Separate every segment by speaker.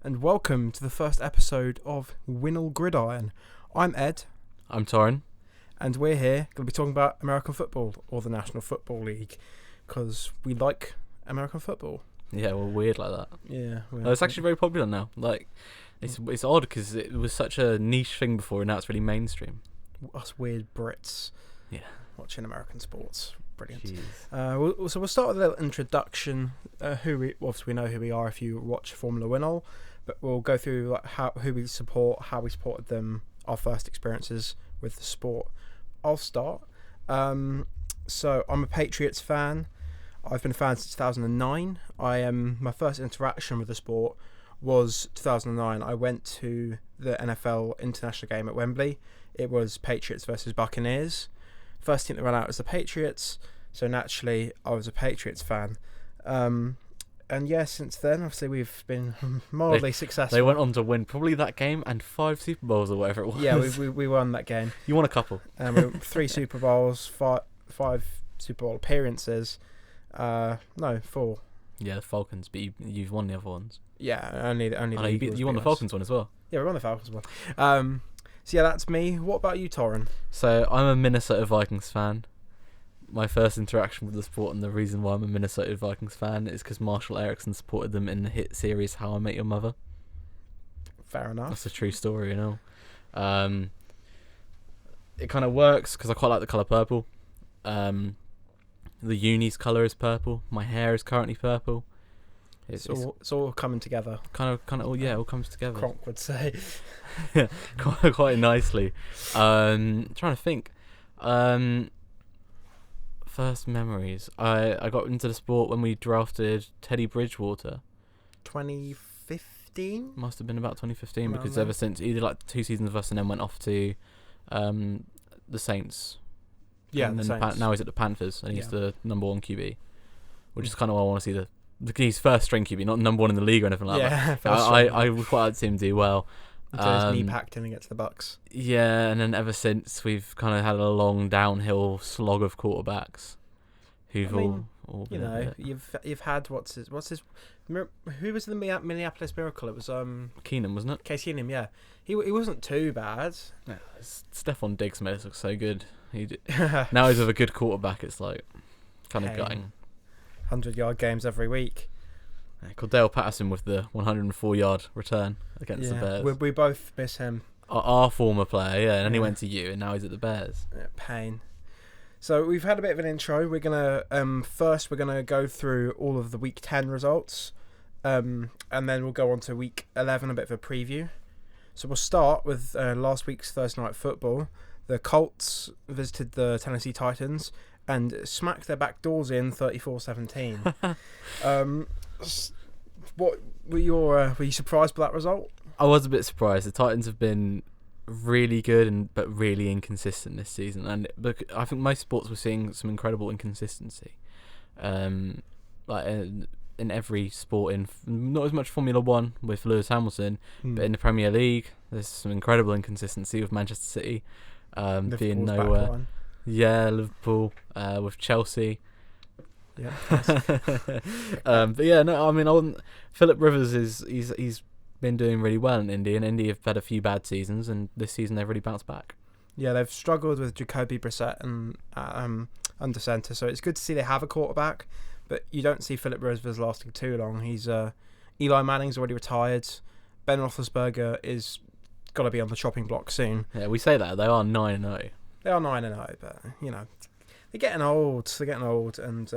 Speaker 1: and welcome to the first episode of WINOL Gridiron. I'm Ed.
Speaker 2: I'm Torin.
Speaker 1: And we're here going to be talking about American football, or the National Football League, because we like American football.
Speaker 2: Yeah, we're weird like that.
Speaker 1: Yeah.
Speaker 2: It's actually very popular now. Like, it's odd because it was such a niche thing before, and now it's really mainstream.
Speaker 1: Us weird Brits.
Speaker 2: Yeah.
Speaker 1: Watching American sports. Brilliant.
Speaker 2: Jeez.
Speaker 1: So we'll start with a little introduction. Obviously we know who we are if you watch Formula WINOL, but we'll go through like who we support, how we supported them, our first experiences with the sport. I'll start. So I'm a Patriots fan. I've been a fan since 2009. My first interaction with the sport was 2009. I went to the NFL international game at Wembley. It was Patriots versus Buccaneers. First team that ran out was the Patriots, so naturally I was a Patriots fan. And yeah, since then, obviously we've been mildly successful.
Speaker 2: They went on to win probably that game and 5 Super Bowls or whatever it was.
Speaker 1: Yeah, we won that game.
Speaker 2: You won a couple.
Speaker 1: 3 Super Bowls, five Super Bowl appearances. No, 4.
Speaker 2: Yeah, the Falcons, but you've won the other ones.
Speaker 1: Yeah, only the
Speaker 2: you won the Falcons one as well.
Speaker 1: Yeah, we won the Falcons one. So yeah, that's me. What about you, Torin?
Speaker 2: So I'm a Minnesota Vikings fan. My first interaction with the sport, and the reason why I'm a Minnesota Vikings fan, is because Marshall Erickson supported them in the hit series How I Met Your Mother.
Speaker 1: Fair enough.
Speaker 2: That's a true story, you know. It kind of works because I quite like the colour purple. The uni's colour is purple. My hair is currently purple.
Speaker 1: It's all coming together.
Speaker 2: Kind of, yeah, it all comes together.
Speaker 1: Kronk would say.
Speaker 2: Yeah, quite nicely. Trying to think. First memories. I got into the sport when we drafted Teddy Bridgewater.
Speaker 1: 2015?
Speaker 2: Must have been about 2015 because
Speaker 1: then.
Speaker 2: ever since he did like 2 seasons of us and then went off to the Saints.
Speaker 1: Yeah,
Speaker 2: and
Speaker 1: the
Speaker 2: then
Speaker 1: Saints.
Speaker 2: Now he's at the Panthers and he's the number 1 QB, which is kind of why I want to see he's first string QB, not number 1 in the league or anything like that. I would quite like to see him do well.
Speaker 1: Until his knee packed in against the Bucks.
Speaker 2: Yeah, and then ever since we've kind of had a long downhill slog of quarterbacks who've all
Speaker 1: you
Speaker 2: been
Speaker 1: know, you've had what's his who was the Minneapolis Miracle? It was
Speaker 2: Keenum, wasn't it?
Speaker 1: Case Keenum. Yeah, he wasn't too bad.
Speaker 2: Yeah, Stephon Diggs made us look so good. Now he's with a good quarterback. It's like kind of gutting.
Speaker 1: 100-yard games every week.
Speaker 2: Yeah, Cordell Patterson with the 104-yard return against the Bears.
Speaker 1: We both miss him.
Speaker 2: Our former player, yeah, and then he went to you, and now he's at the Bears.
Speaker 1: Yeah, pain. So we've had a bit of an intro. We're gonna first we're gonna go through all of the Week 10 results, and then we'll go on to Week 11, a bit of a preview. So we'll start with last week's Thursday Night Football. The Colts visited the Tennessee Titans and smacked their back doors in 34-17. What were you surprised by that result?
Speaker 2: I was a bit surprised. The Titans have been really good but really inconsistent this season, and I think most sports we're seeing some incredible inconsistency. Like in every sport, not as much Formula 1 with Lewis Hamilton, but in the Premier League, there's some incredible inconsistency with Manchester City being nowhere. Yeah, Liverpool with Chelsea.
Speaker 1: Yeah.
Speaker 2: But yeah, no, I mean, Philip Rivers he's been doing really well in Indy, and Indy have had a few bad seasons, and this season they've really bounced back. Yeah,
Speaker 1: they've struggled with Jacoby Brissett and under centre, so it's good to see they have a quarterback, but you don't see Philip Rivers lasting too long. He's Eli Manning's already retired. Ben Roethlisberger is got to be on the chopping block soon.
Speaker 2: Yeah, we say that they are 9-0.
Speaker 1: They are 9-0, but you know they're getting old. And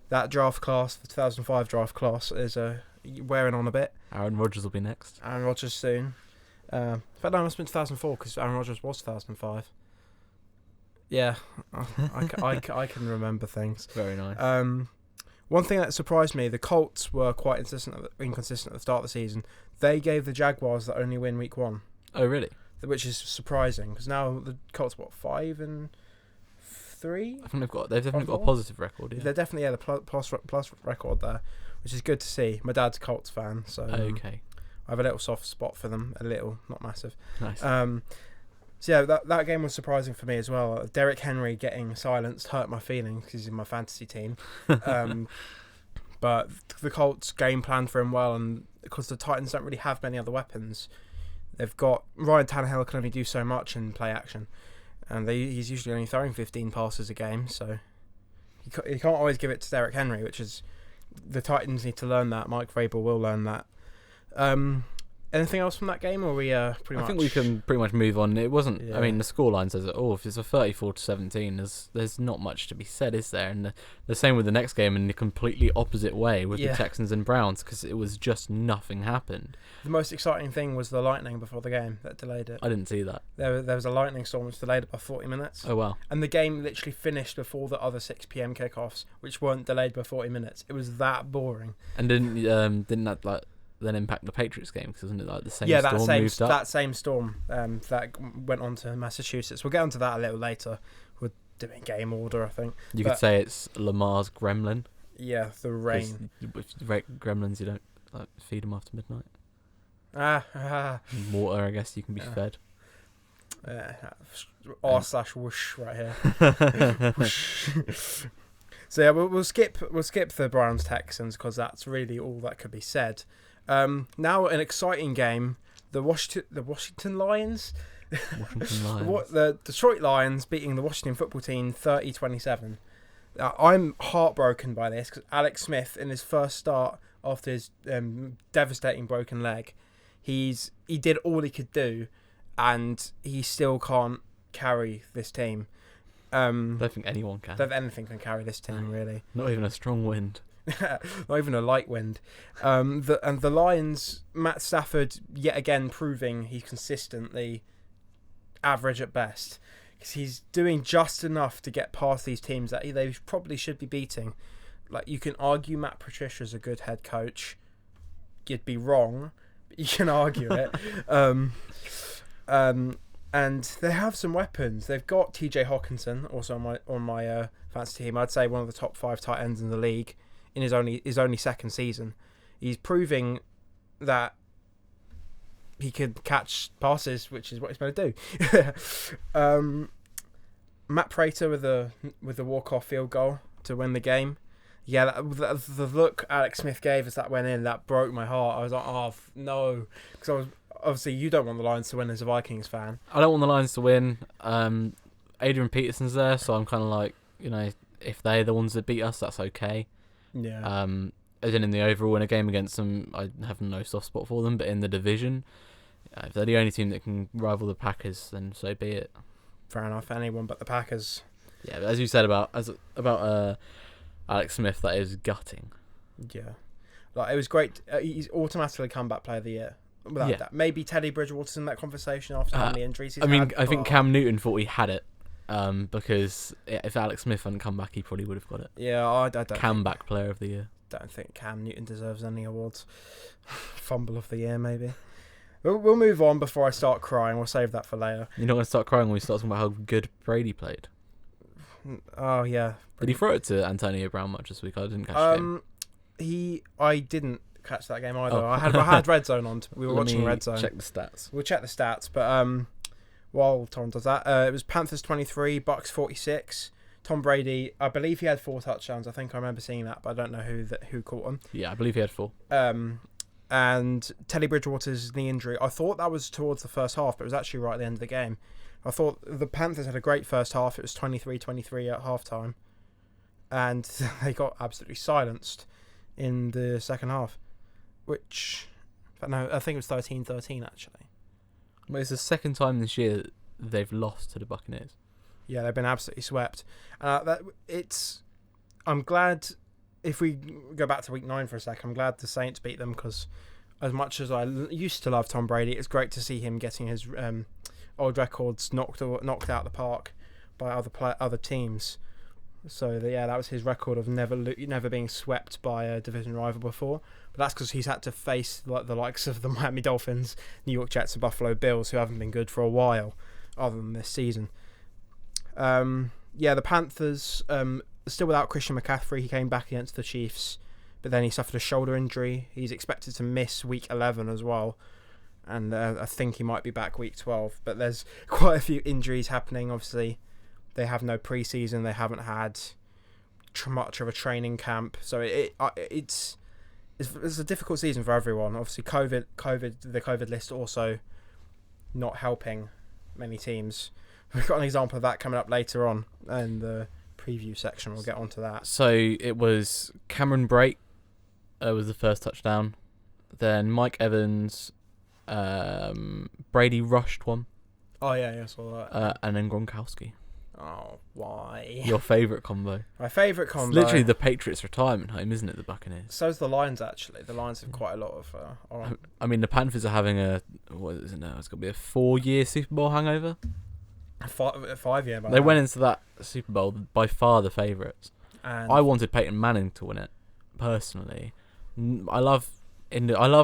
Speaker 1: that draft class, the 2005 draft class, is wearing on a bit.
Speaker 2: Aaron Rodgers will be next.
Speaker 1: Aaron Rodgers soon. In fact, no, it must have been 2004 because Aaron Rodgers was 2005. Yeah, I can remember things.
Speaker 2: Very nice.
Speaker 1: One thing that surprised me, the Colts were quite inconsistent at the start of the season. They gave the Jaguars the only win week 1.
Speaker 2: Oh, really?
Speaker 1: Which is surprising because now the Colts 5-3.
Speaker 2: I think they've definitely got a positive record. Yeah.
Speaker 1: They're definitely the plus record there, which is good to see. My dad's a Colts fan, so
Speaker 2: okay.
Speaker 1: I have a little soft spot for them, a little, not massive.
Speaker 2: Nice.
Speaker 1: So yeah, that game was surprising for me as well. Derrick Henry getting silenced hurt my feelings because he's in my fantasy team. But the Colts game planned for him well, and because the Titans don't really have many other weapons, they've got Ryan Tannehill can only do so much in play action, and he's usually only throwing 15 passes a game, so you can't always give it to Derrick Henry, which is the Titans need to learn that. Mike Vrabel will learn that. Anything else from that game, or are we pretty much?
Speaker 2: I think we can pretty much move on. It wasn't.
Speaker 1: Yeah.
Speaker 2: I mean, the scoreline says it all. If it's a 34-17, there's not much to be said, is there? And the same with the next game in the completely opposite way with the Texans and Browns, because it was just nothing happened.
Speaker 1: The most exciting thing was the lightning before the game that delayed it.
Speaker 2: I didn't see that.
Speaker 1: There was a lightning storm which delayed it by 40 minutes.
Speaker 2: Oh wow!
Speaker 1: And the game literally finished before the other 6 p.m. kickoffs, which weren't delayed by 40 minutes. It was that boring.
Speaker 2: And didn't that then impact the Patriots game? Because wasn't it like the same storm moved up?
Speaker 1: That same storm that went on to Massachusetts. We'll get onto that a little later. We're doing game order, I think.
Speaker 2: You could say it's Lamar's gremlin.
Speaker 1: Yeah, the rain.
Speaker 2: With gremlins, you don't feed them after midnight.
Speaker 1: Ah.
Speaker 2: Water, I guess you can be fed.
Speaker 1: R/whoosh right here. So yeah, we'll skip the Browns Texans because that's really all that could be said. Now an exciting game: the Washington Lions, the Detroit Lions beating the Washington football team 30-27. I'm heartbroken by this because Alex Smith, in his first start after his devastating broken leg, he did all he could do, and he still can't carry this team.
Speaker 2: I don't think anyone can.
Speaker 1: Don't think anything can carry this team, really.
Speaker 2: Not even a strong wind.
Speaker 1: Not even a light wind. The Lions, Matt Stafford, yet again proving he's consistently average at best. Because he's doing just enough to get past these teams that they probably should be beating. Like, you can argue Matt Patricia's a good head coach. You'd be wrong, but you can argue it. And they have some weapons. They've got TJ Hawkinson, also on my fantasy team. I'd say one of the top 5 tight ends in the league in his only second season. He's proving that he could catch passes, which is what he's going to do. Matt Prater with the walk-off field goal to win the game. Yeah, the look Alex Smith gave as that went in, that broke my heart. I was like, oh no, because obviously you don't want the Lions to win as a Vikings fan.
Speaker 2: I don't want the Lions to win. Adrian Peterson's there, so I'm kind of like, if they're the ones that beat us, that's okay.
Speaker 1: Yeah.
Speaker 2: As in the overall in a game against them, I have no soft spot for them. But in the division, if they're the only team that can rival the Packers, then so be it.
Speaker 1: Fair enough. Anyone but the Packers.
Speaker 2: Yeah, but as you said about Alex Smith, that is gutting.
Speaker 1: Yeah, like it was great. He's automatically comeback player of the year. Without that, maybe Teddy Bridgewater's in that conversation after how many injuries he's had.
Speaker 2: I think Cam Newton thought he had it. Because if Alex Smith hadn't come back, he probably would have got it.
Speaker 1: Yeah, I don't.
Speaker 2: Comeback player of the year.
Speaker 1: Don't think Cam Newton deserves any awards. Fumble of the year, maybe. We'll move on before I start crying. We'll save that for later.
Speaker 2: You're not going to start crying when we start talking about how good Brady played.
Speaker 1: Oh yeah.
Speaker 2: Did he throw it to Antonio Brown much this week? I didn't catch the game.
Speaker 1: I didn't catch that game either.
Speaker 2: Oh.
Speaker 1: I had Red Zone on. We were watching Red Zone.
Speaker 2: Check the stats.
Speaker 1: We'll check the stats, but while Torin does that, it was Panthers 23, Bucks 46. Tom Brady, I believe he had 4 touchdowns. I think I remember seeing that, but I don't know who caught them.
Speaker 2: Yeah, I believe he had 4.
Speaker 1: And Teddy Bridgewater's knee injury, I thought that was towards the first half, but it was actually right at the end of the game. I thought the Panthers had a great first half. It was 23-23 at halftime, and they got absolutely silenced in the second half. I think it was 13-13 actually.
Speaker 2: But it's the second time this year they've lost to the Buccaneers.
Speaker 1: Yeah, they've been absolutely swept. I'm glad, if we go back to week 9 for a sec, I'm glad the Saints beat them, because as much as I used to love Tom Brady, it's great to see him getting his old records knocked out the park by other teams. So that was his record of never being swept by a division rival before. But that's because he's had to face the likes of the Miami Dolphins, New York Jets, and Buffalo Bills, who haven't been good for a while, other than this season. The Panthers still without Christian McCaffrey. He came back against the Chiefs, but then he suffered a shoulder injury. He's expected to miss week 11 as well, and I think he might be back week 12. But there's quite a few injuries happening. Obviously, they have no preseason. They haven't had much of a training camp. So it's a difficult season for everyone. Obviously, the COVID list also not helping many teams. We've got an example of that coming up later on in the preview section. We'll get onto that.
Speaker 2: So it was Cameron Brate was the first touchdown. Then Mike Evans, Brady rushed one.
Speaker 1: Oh yeah, I saw that.
Speaker 2: And then Gronkowski.
Speaker 1: Oh, why?
Speaker 2: Your favourite combo.
Speaker 1: My favourite combo.
Speaker 2: It's literally the Patriots' retirement home, isn't it, the Buccaneers?
Speaker 1: So's the Lions, actually. The Lions have quite a lot of...
Speaker 2: I mean, the Panthers are having what is it now? It's going to be a 4-year Super Bowl hangover.
Speaker 1: a 5-year.
Speaker 2: They went into that Super Bowl by far the favourites.
Speaker 1: And
Speaker 2: I wanted Peyton Manning to win it, personally. I love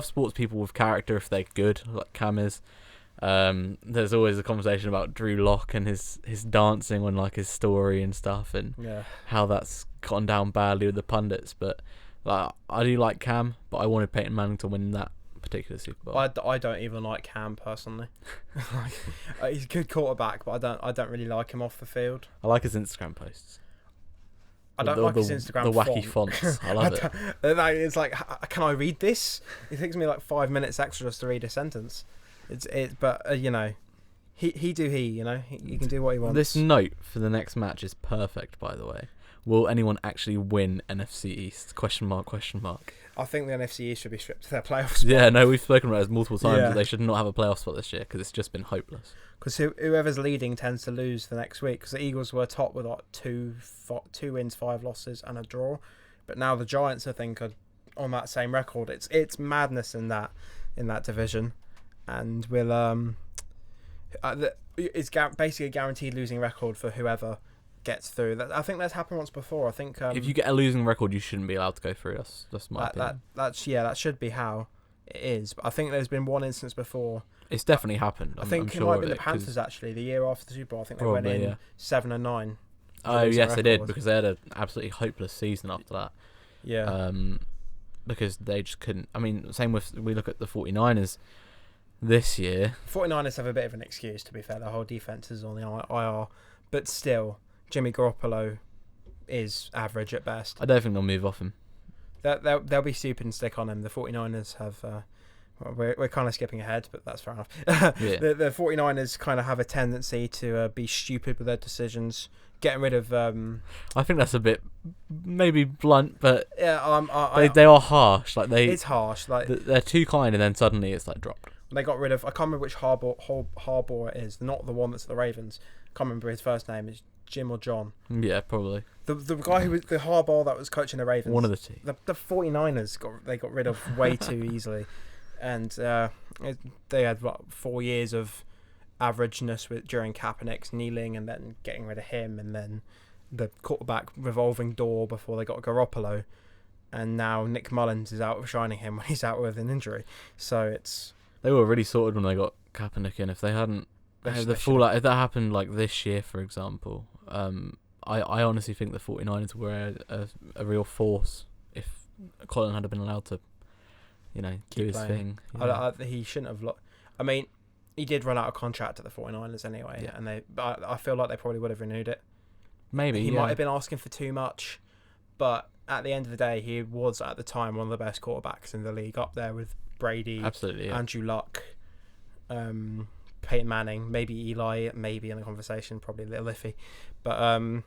Speaker 2: sports people with character if they're good, like Cam is. There's always a conversation about Drew Lock and his dancing on like his story and stuff, and how that's gone down badly with the pundits. But like, I do like Cam, but I wanted Peyton Manning to win that particular Super Bowl.
Speaker 1: I don't even like Cam personally. He's a good quarterback, but I don't really like him off the field.
Speaker 2: I like his Instagram posts.
Speaker 1: I don't like his Instagram
Speaker 2: the wacky fonts. I love it.
Speaker 1: It's like, can I read this? It takes me like 5 minutes extra just to read a sentence. But you know, he you know, he can do what he wants.
Speaker 2: This note for the next match is perfect, by the way. Will anyone actually win NFC East? Question mark.
Speaker 1: I think the NFC East should be stripped of their playoff spot.
Speaker 2: Yeah, no, we've spoken about this multiple times. That they should not have a playoff spot this year because it's just been hopeless.
Speaker 1: Because whoever's leading tends to lose the next week. Because the Eagles were top with like 2 wins, 5 losses, and a draw. But now the Giants, I think, are on that same record. It's madness in that division, and it's basically a guaranteed losing record for whoever gets through. I think that's happened once before. I think
Speaker 2: if you get a losing record, you shouldn't be allowed to go through. That's my opinion.
Speaker 1: That should be how it is. But I think there's been one instance before.
Speaker 2: It's definitely happened.
Speaker 1: I think it might have been the Panthers actually. The year after the Super Bowl, I think they went in 7-9.
Speaker 2: Oh yes, they did, because they had an absolutely hopeless season after that.
Speaker 1: Yeah.
Speaker 2: Because they just couldn't. I mean, same with we look at the 49ers this year.
Speaker 1: 49ers have a bit of an excuse, to be fair. Their whole defense is on the IR, but still, Jimmy Garoppolo is average at best.
Speaker 2: I don't think they'll move off him.
Speaker 1: They'll be stupid and stick on him. The 49ers have... we're kind of skipping ahead, but that's fair enough.
Speaker 2: Yeah.
Speaker 1: The 49ers kind of have a tendency to be stupid with their decisions. Getting rid of...
Speaker 2: I think that's a bit maybe blunt, but
Speaker 1: yeah,
Speaker 2: they are harsh. Like
Speaker 1: it's harsh. Like
Speaker 2: they're too kind, and then suddenly it's like dropped.
Speaker 1: They got rid of... I can't remember which Harbaugh it is. Not the one that's at the Ravens. I can't remember his first name. It's Jim or John.
Speaker 2: Yeah, probably.
Speaker 1: The guy who was the Harbaugh that was coaching the Ravens.
Speaker 2: One of the two.
Speaker 1: The 49ers got rid of way too easily. And they had 4 years of averageness during Kaepernick's kneeling, and then getting rid of him, and then the quarterback revolving door before they got Garoppolo, and now Nick Mullins is outshining him when he's out with an injury. So
Speaker 2: they were really sorted when they got Kaepernick in. If they hadn't, if that happened like this year, for example, I honestly think the 49ers were a real force if Colin had been allowed to, do his thing.
Speaker 1: He shouldn't have. I mean, he did run out of contract at the 49ers anyway, and I feel like they probably would have renewed it.
Speaker 2: Maybe
Speaker 1: he might have been asking for too much, but at the end of the day, he was at the time one of the best quarterbacks in the league, up there with Brady,
Speaker 2: absolutely,
Speaker 1: Andrew Luck, Peyton Manning, maybe Eli, maybe in the conversation, probably a little iffy, but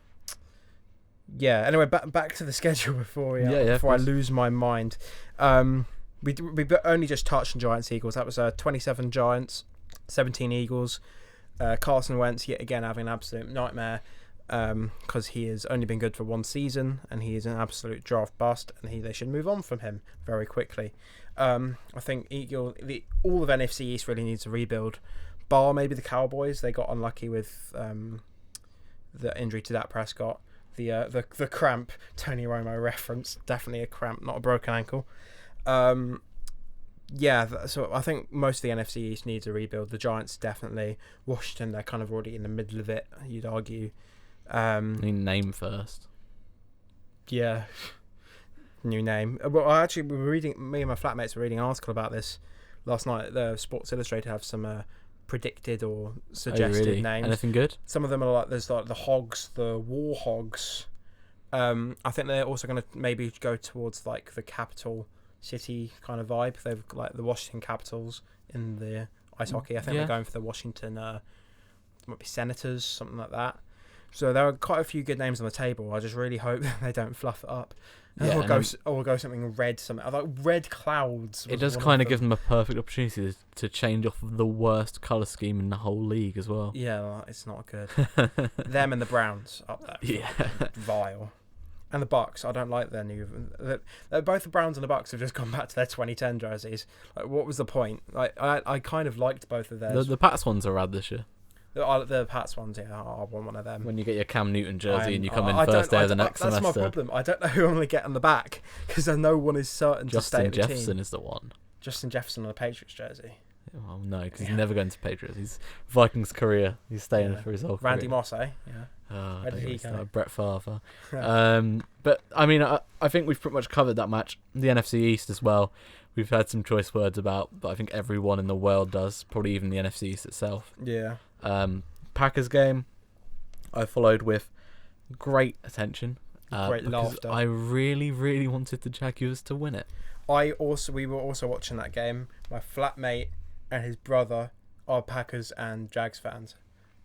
Speaker 1: Anyway, back to the schedule before I lose my mind. We only just touched on Giants Eagles. That was 27 Giants, 17 Eagles. Carson Wentz yet again having an absolute nightmare because he has only been good for one season, and he is an absolute draft bust, and they should move on from him very quickly. I think all of NFC East really needs a rebuild, bar maybe the Cowboys. They got unlucky with the injury to Dak Prescott. The cramp, Tony Romo reference, definitely a cramp, not a broken ankle. So I think most of the NFC East needs a rebuild. The Giants definitely. Washington, they're kind of already in the middle of it, you'd argue.
Speaker 2: Name first.
Speaker 1: Yeah. New name. Well, me and my flatmates were reading an article about this last night. The Sports Illustrated have some predicted or suggested names.
Speaker 2: Anything good?
Speaker 1: Some of them are like, there's like the Hogs, the War Hogs, I think they're also going to maybe go towards like the capital city kind of vibe. They've got, like the Washington Capitals in the ice hockey. I think they're going for the Washington, might be Senators, something like that. So there are quite a few good names on the table. I just really hope that they don't fluff it up.
Speaker 2: Yeah,
Speaker 1: or go something red. Something like red clouds.
Speaker 2: It does kind of give them a perfect opportunity to change off the worst colour scheme in the whole league as well.
Speaker 1: Yeah, well, it's not good. Them and the Browns up there.
Speaker 2: Yeah.
Speaker 1: Vile. And the Bucks. I don't like their new. Both the Browns and the Bucks have just gone back to their 2010 jerseys. Like, what was the point? Like, I kind of liked both of theirs.
Speaker 2: The Pats ones are rad this year.
Speaker 1: The Pats ones, yeah, I want one of them.
Speaker 2: When you get your Cam Newton jersey and you come in first day of the next semester.
Speaker 1: That's my problem. I don't know who I'm going to get on the back because no one is certain to stay at the team.
Speaker 2: Justin Jefferson is the one.
Speaker 1: Justin Jefferson on the Patriots jersey.
Speaker 2: Well, no, because he's never going to Patriots. He's Vikings career. He's staying for his whole career.
Speaker 1: Randy Moss, eh? Yeah. Where did he go?
Speaker 2: Brett Favre. But I mean, I think we've pretty much covered that match. The NFC East as well. We've had some choice words about, but I think everyone in the world does. Probably even the NFC East itself.
Speaker 1: Yeah.
Speaker 2: Packers game, I followed with great attention.
Speaker 1: Great laughter.
Speaker 2: I really, really wanted the Jaguars to win it.
Speaker 1: We were also watching that game. My flatmate and his brother are Packers and Jags fans,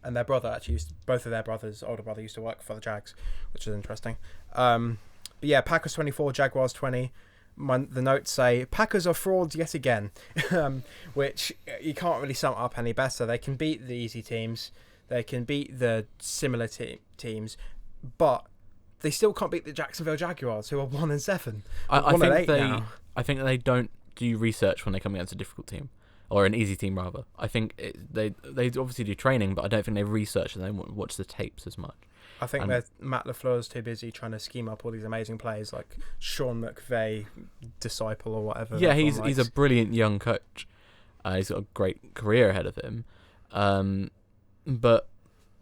Speaker 1: and their brother actually both of their brothers, older brother, used to work for the Jags, which is interesting. But yeah, Packers 24, Jaguars 20. The notes say Packers are frauds yet again, which you can't really sum it up any better. They can beat the easy teams, they can beat the similar teams, but they still can't beat the Jacksonville Jaguars, who are 1-7.
Speaker 2: I think they don't do research when they come against a difficult team or an easy team rather. I think they obviously do training, but I don't think they research and they won't watch the tapes as much.
Speaker 1: I think Matt LaFleur's too busy trying to scheme up all these amazing plays like Sean McVay disciple or whatever.
Speaker 2: Yeah, he's a brilliant young coach. He's got a great career ahead of him. But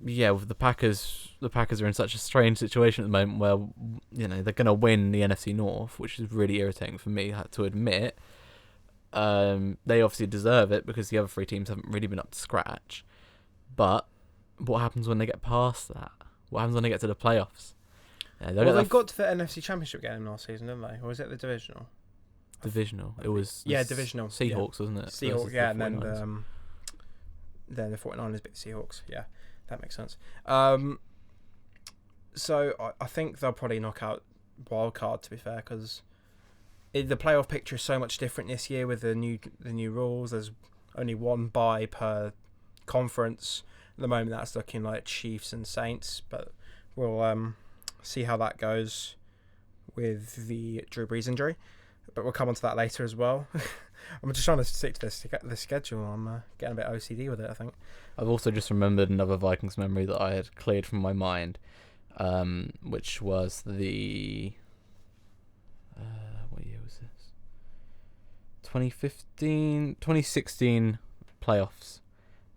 Speaker 2: yeah, with the Packers are in such a strange situation at the moment where they're going to win the NFC North, which is really irritating for me to admit. They obviously deserve it because the other three teams haven't really been up to scratch. But what happens when they get past that? What happens when they get to the playoffs?
Speaker 1: They got to the NFC Championship game last season, didn't they? Or was it the divisional?
Speaker 2: Divisional. It was
Speaker 1: divisional.
Speaker 2: Seahawks, wasn't it?
Speaker 1: Seahawks, yeah, and then the 49ers beat the Seahawks. Yeah, that makes sense. So I think they'll probably knock out wild card, to be fair, because the playoff picture is so much different this year with the new rules. There's only one bye per conference. At the moment, that's looking like Chiefs and Saints, but we'll see how that goes with the Drew Brees injury. But we'll come on to that later as well. I'm just trying to stick to the schedule. I'm getting a bit OCD with it, I think.
Speaker 2: I've also just remembered another Vikings memory that I had cleared from my mind, which was the... what year was this? 2016 playoffs.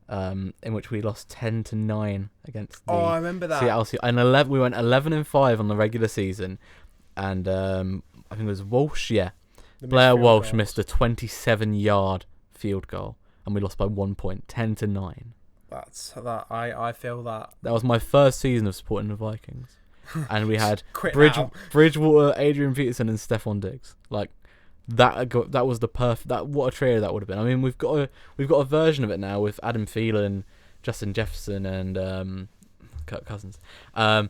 Speaker 2: In which we lost 10-9 against the
Speaker 1: I remember that.
Speaker 2: Seattle. And we went 11-5 on the regular season, and I think it was Walsh. Yeah, Blair Walsh missed a 27-yard field goal, and we lost by 1 point, 10-9.
Speaker 1: That's that. I feel that.
Speaker 2: That was my first season of supporting the Vikings, and we had Bridgewater, Adrian Peterson, and Stephon Diggs. Like. That was the perfect. What a trio that would have been. I mean, we've got a version of it now with Adam Thielen, Justin Jefferson, and Kirk Cousins, but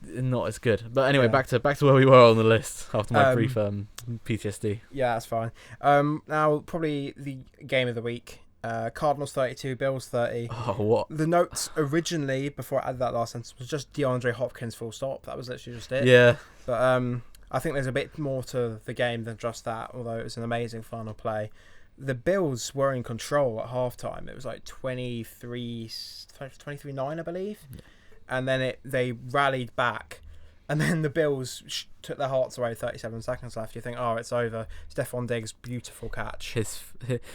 Speaker 2: not as good. But anyway, back to where we were on the list after my brief PTSD.
Speaker 1: Yeah, that's fine. Now probably the game of the week. Cardinals 32, Bills 30.
Speaker 2: Oh, what?
Speaker 1: The notes originally before I added that last sentence was just DeAndre Hopkins full stop. That was literally just it.
Speaker 2: Yeah.
Speaker 1: But I think there's a bit more to the game than just that, although it was an amazing final play. The Bills were in control at halftime. It was like 23-9, I believe. Yeah. And then they rallied back. And then the Bills took their hearts away 37 seconds left. You think, oh, it's over. Stephon Diggs, beautiful catch.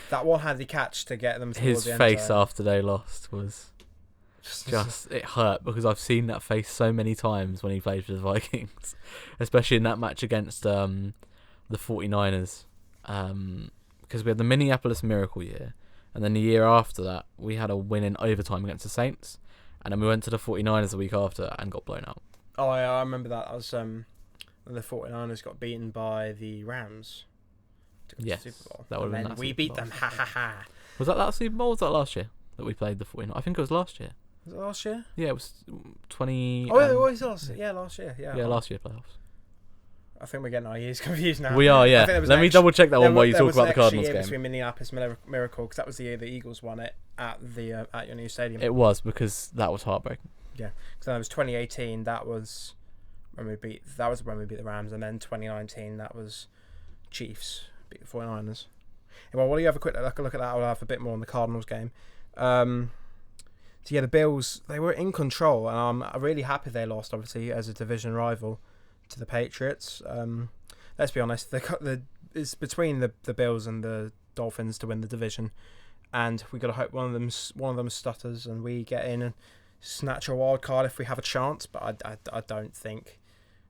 Speaker 1: That one-handed catch to get them towards the end zone.
Speaker 2: His face after they lost was... Just it hurt because I've seen that face so many times when he played for the Vikings, especially in that match against the 49ers, because we had the Minneapolis Miracle year, and then the year after that we had a win in overtime against the Saints, and then we went to the 49ers the week after and got blown out.
Speaker 1: Oh, I remember that. That was when the 49ers got beaten by the Rams to go to
Speaker 2: Yes,
Speaker 1: the Super Bowl.
Speaker 2: that would have
Speaker 1: And
Speaker 2: been
Speaker 1: then
Speaker 2: that
Speaker 1: we
Speaker 2: Super
Speaker 1: beat
Speaker 2: Bowl.
Speaker 1: them. Ha ha ha.
Speaker 2: Was that Super Bowl? Or was that last year that we played the 49ers? I think it was last year.
Speaker 1: Was it last year?
Speaker 2: Yeah, it was 20.
Speaker 1: Oh, it was last year. Yeah, last year. Yeah.
Speaker 2: Yeah, last year playoffs.
Speaker 1: I think we're getting our years confused now.
Speaker 2: We are,
Speaker 1: I
Speaker 2: yeah.
Speaker 1: think there was
Speaker 2: Let
Speaker 1: an
Speaker 2: me
Speaker 1: extra-
Speaker 2: double check that one while you
Speaker 1: there
Speaker 2: talk
Speaker 1: was
Speaker 2: about
Speaker 1: an
Speaker 2: the
Speaker 1: extra
Speaker 2: Cardinals
Speaker 1: year
Speaker 2: game.
Speaker 1: between Minneapolis Miracle, because that was the year the Eagles won it at your new stadium.
Speaker 2: It was, because that was heartbreaking.
Speaker 1: Yeah, so that was 2018. That was when we beat the Rams, and then 2019 that was Chiefs beat the 49ers. Well, while you have a quick look at that, I'll have a bit more on the Cardinals game. So yeah, the Bills, they were in control, and I'm really happy they lost, obviously, as a division rival to the Patriots. Let's be honest, it's between the Bills and the Dolphins to win the division, and we got to hope one of them stutters and we get in and snatch a wild card if we have a chance. But I don't think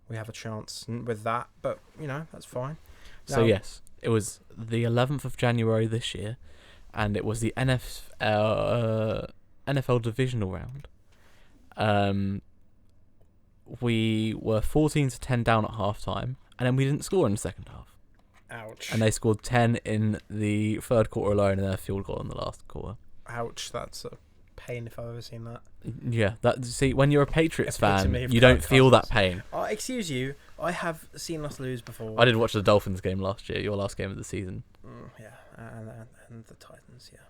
Speaker 1: we have a chance with that. But that's fine.
Speaker 2: So yes, it was the 11th of January this year, and it was the NFL divisional round. We were 14-10 down at halftime, and then we didn't score in the second half.
Speaker 1: Ouch.
Speaker 2: And they scored 10 in the third quarter alone, and their field goal in the last quarter.
Speaker 1: Ouch, that's a pain if I've ever seen that.
Speaker 2: Yeah, see, when you're a Patriots fan,
Speaker 1: Epitome of
Speaker 2: you don't
Speaker 1: Kirk
Speaker 2: feel that
Speaker 1: Cousins.
Speaker 2: pain.
Speaker 1: Excuse you, I have seen us lose before.
Speaker 2: I did watch the Dolphins game last year, your last game of the season.
Speaker 1: Yeah, and the Titans, yeah.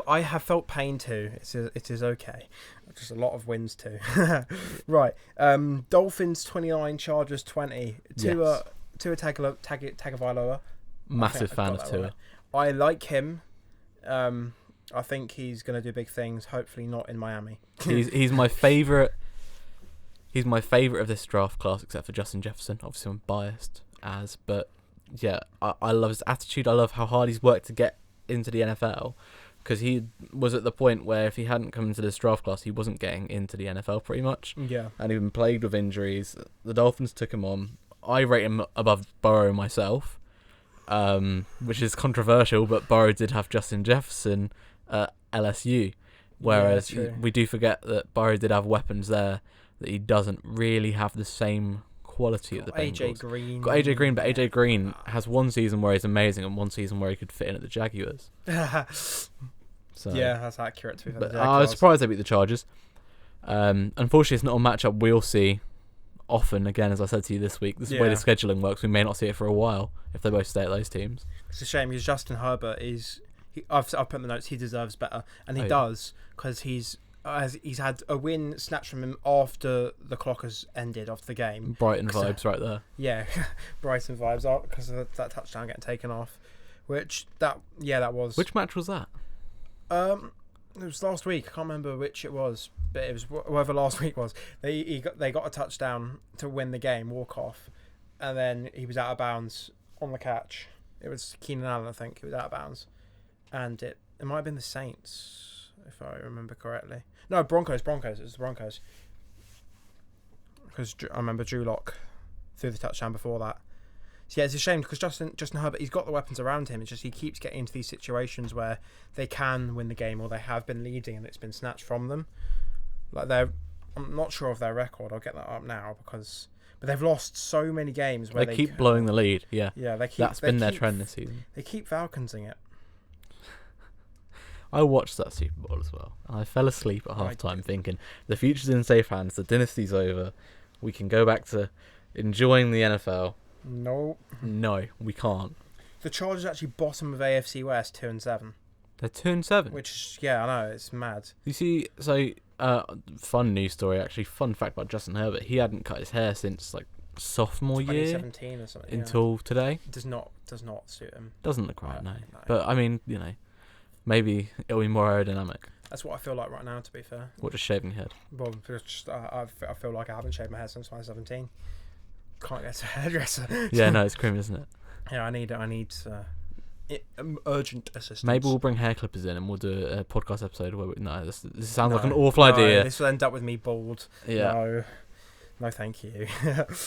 Speaker 1: I have felt pain too. It is okay. Just a lot of wins too. Right. Dolphins 29, Chargers 20. Tua Tagovailoa.
Speaker 2: Massive fan of Tua.
Speaker 1: Right. I like him. I think he's going to do big things. Hopefully not in Miami.
Speaker 2: He's my favourite. He's my favourite of this draft class, except for Justin Jefferson. Obviously, I'm biased but yeah, I love his attitude. I love how hard he's worked to get into the NFL, because he was at the point where if he hadn't come into this draft class, he wasn't getting into the NFL pretty much.
Speaker 1: Yeah.
Speaker 2: And he'd been plagued with injuries. The Dolphins took him on. I rate him above Burrow myself, which is controversial, but Burrow did have Justin Jefferson at LSU, whereas we do forget that Burrow did have weapons there that he doesn't really have the same quality at the Bengals. Got AJ Green, but AJ Green has one season where he's amazing and one season where he could fit in at the Jaguars. So,
Speaker 1: yeah, that's accurate to be fair.
Speaker 2: But I was surprised they beat the Chargers. Unfortunately, it's not a matchup we'll see often again, as I said to you this week. This is the way the scheduling works. We may not see it for a while if they both stay at those teams.
Speaker 1: It's a shame because Justin Herbert is. I've put in the notes. He deserves better, and he does, because he's had a win snatched from him after the clock has ended off the game.
Speaker 2: Brighton vibes right there.
Speaker 1: Yeah, Brighton vibes are because of that touchdown getting taken off. That was.
Speaker 2: Which match was that?
Speaker 1: It was last week. I can't remember which it was, but it was whatever last week was. They got a touchdown to win the game, walk off, and then he was out of bounds on the catch. It was Keenan Allen, I think. He was out of bounds, and it might have been the Saints, if I remember correctly. No, Broncos. It was the Broncos, because I remember Drew Lock threw the touchdown before that. So yeah, it's a shame because Justin Herbert, he's got the weapons around him. It's just he keeps getting into these situations where they can win the game or they have been leading and it's been snatched from them. I'm not sure of their record. I'll get that up now but they've lost so many games where
Speaker 2: they keep blowing the lead. Yeah, that's been their trend this season.
Speaker 1: They keep Falconsing it.
Speaker 2: I watched that Super Bowl as well, and I fell asleep at halftime thinking the future's in safe hands. The dynasty's over. We can go back to enjoying the NFL.
Speaker 1: No,
Speaker 2: we can't.
Speaker 1: The Chargers actually bottom of AFC West, 2-7.
Speaker 2: They're 2-7.
Speaker 1: Which, I know, it's mad.
Speaker 2: You see, so fun news story actually. Fun fact about Justin Herbert: he hadn't cut his hair since like sophomore year,
Speaker 1: 2017 or something.
Speaker 2: Until today.
Speaker 1: Does not suit him.
Speaker 2: Doesn't look right, no. But I mean, maybe it'll be more aerodynamic.
Speaker 1: That's what I feel like right now, to be fair.
Speaker 2: What, just shaving your head?
Speaker 1: Well, I feel like I haven't shaved my hair since 2017. Can't get to a hairdresser.
Speaker 2: Yeah, no, it's cream, isn't it?
Speaker 1: Yeah, I need urgent assistance.
Speaker 2: Maybe we'll bring hair clippers in and we'll do a podcast episode where this sounds like an awful idea.
Speaker 1: This will end up with me bald.
Speaker 2: Yeah.
Speaker 1: No, thank you.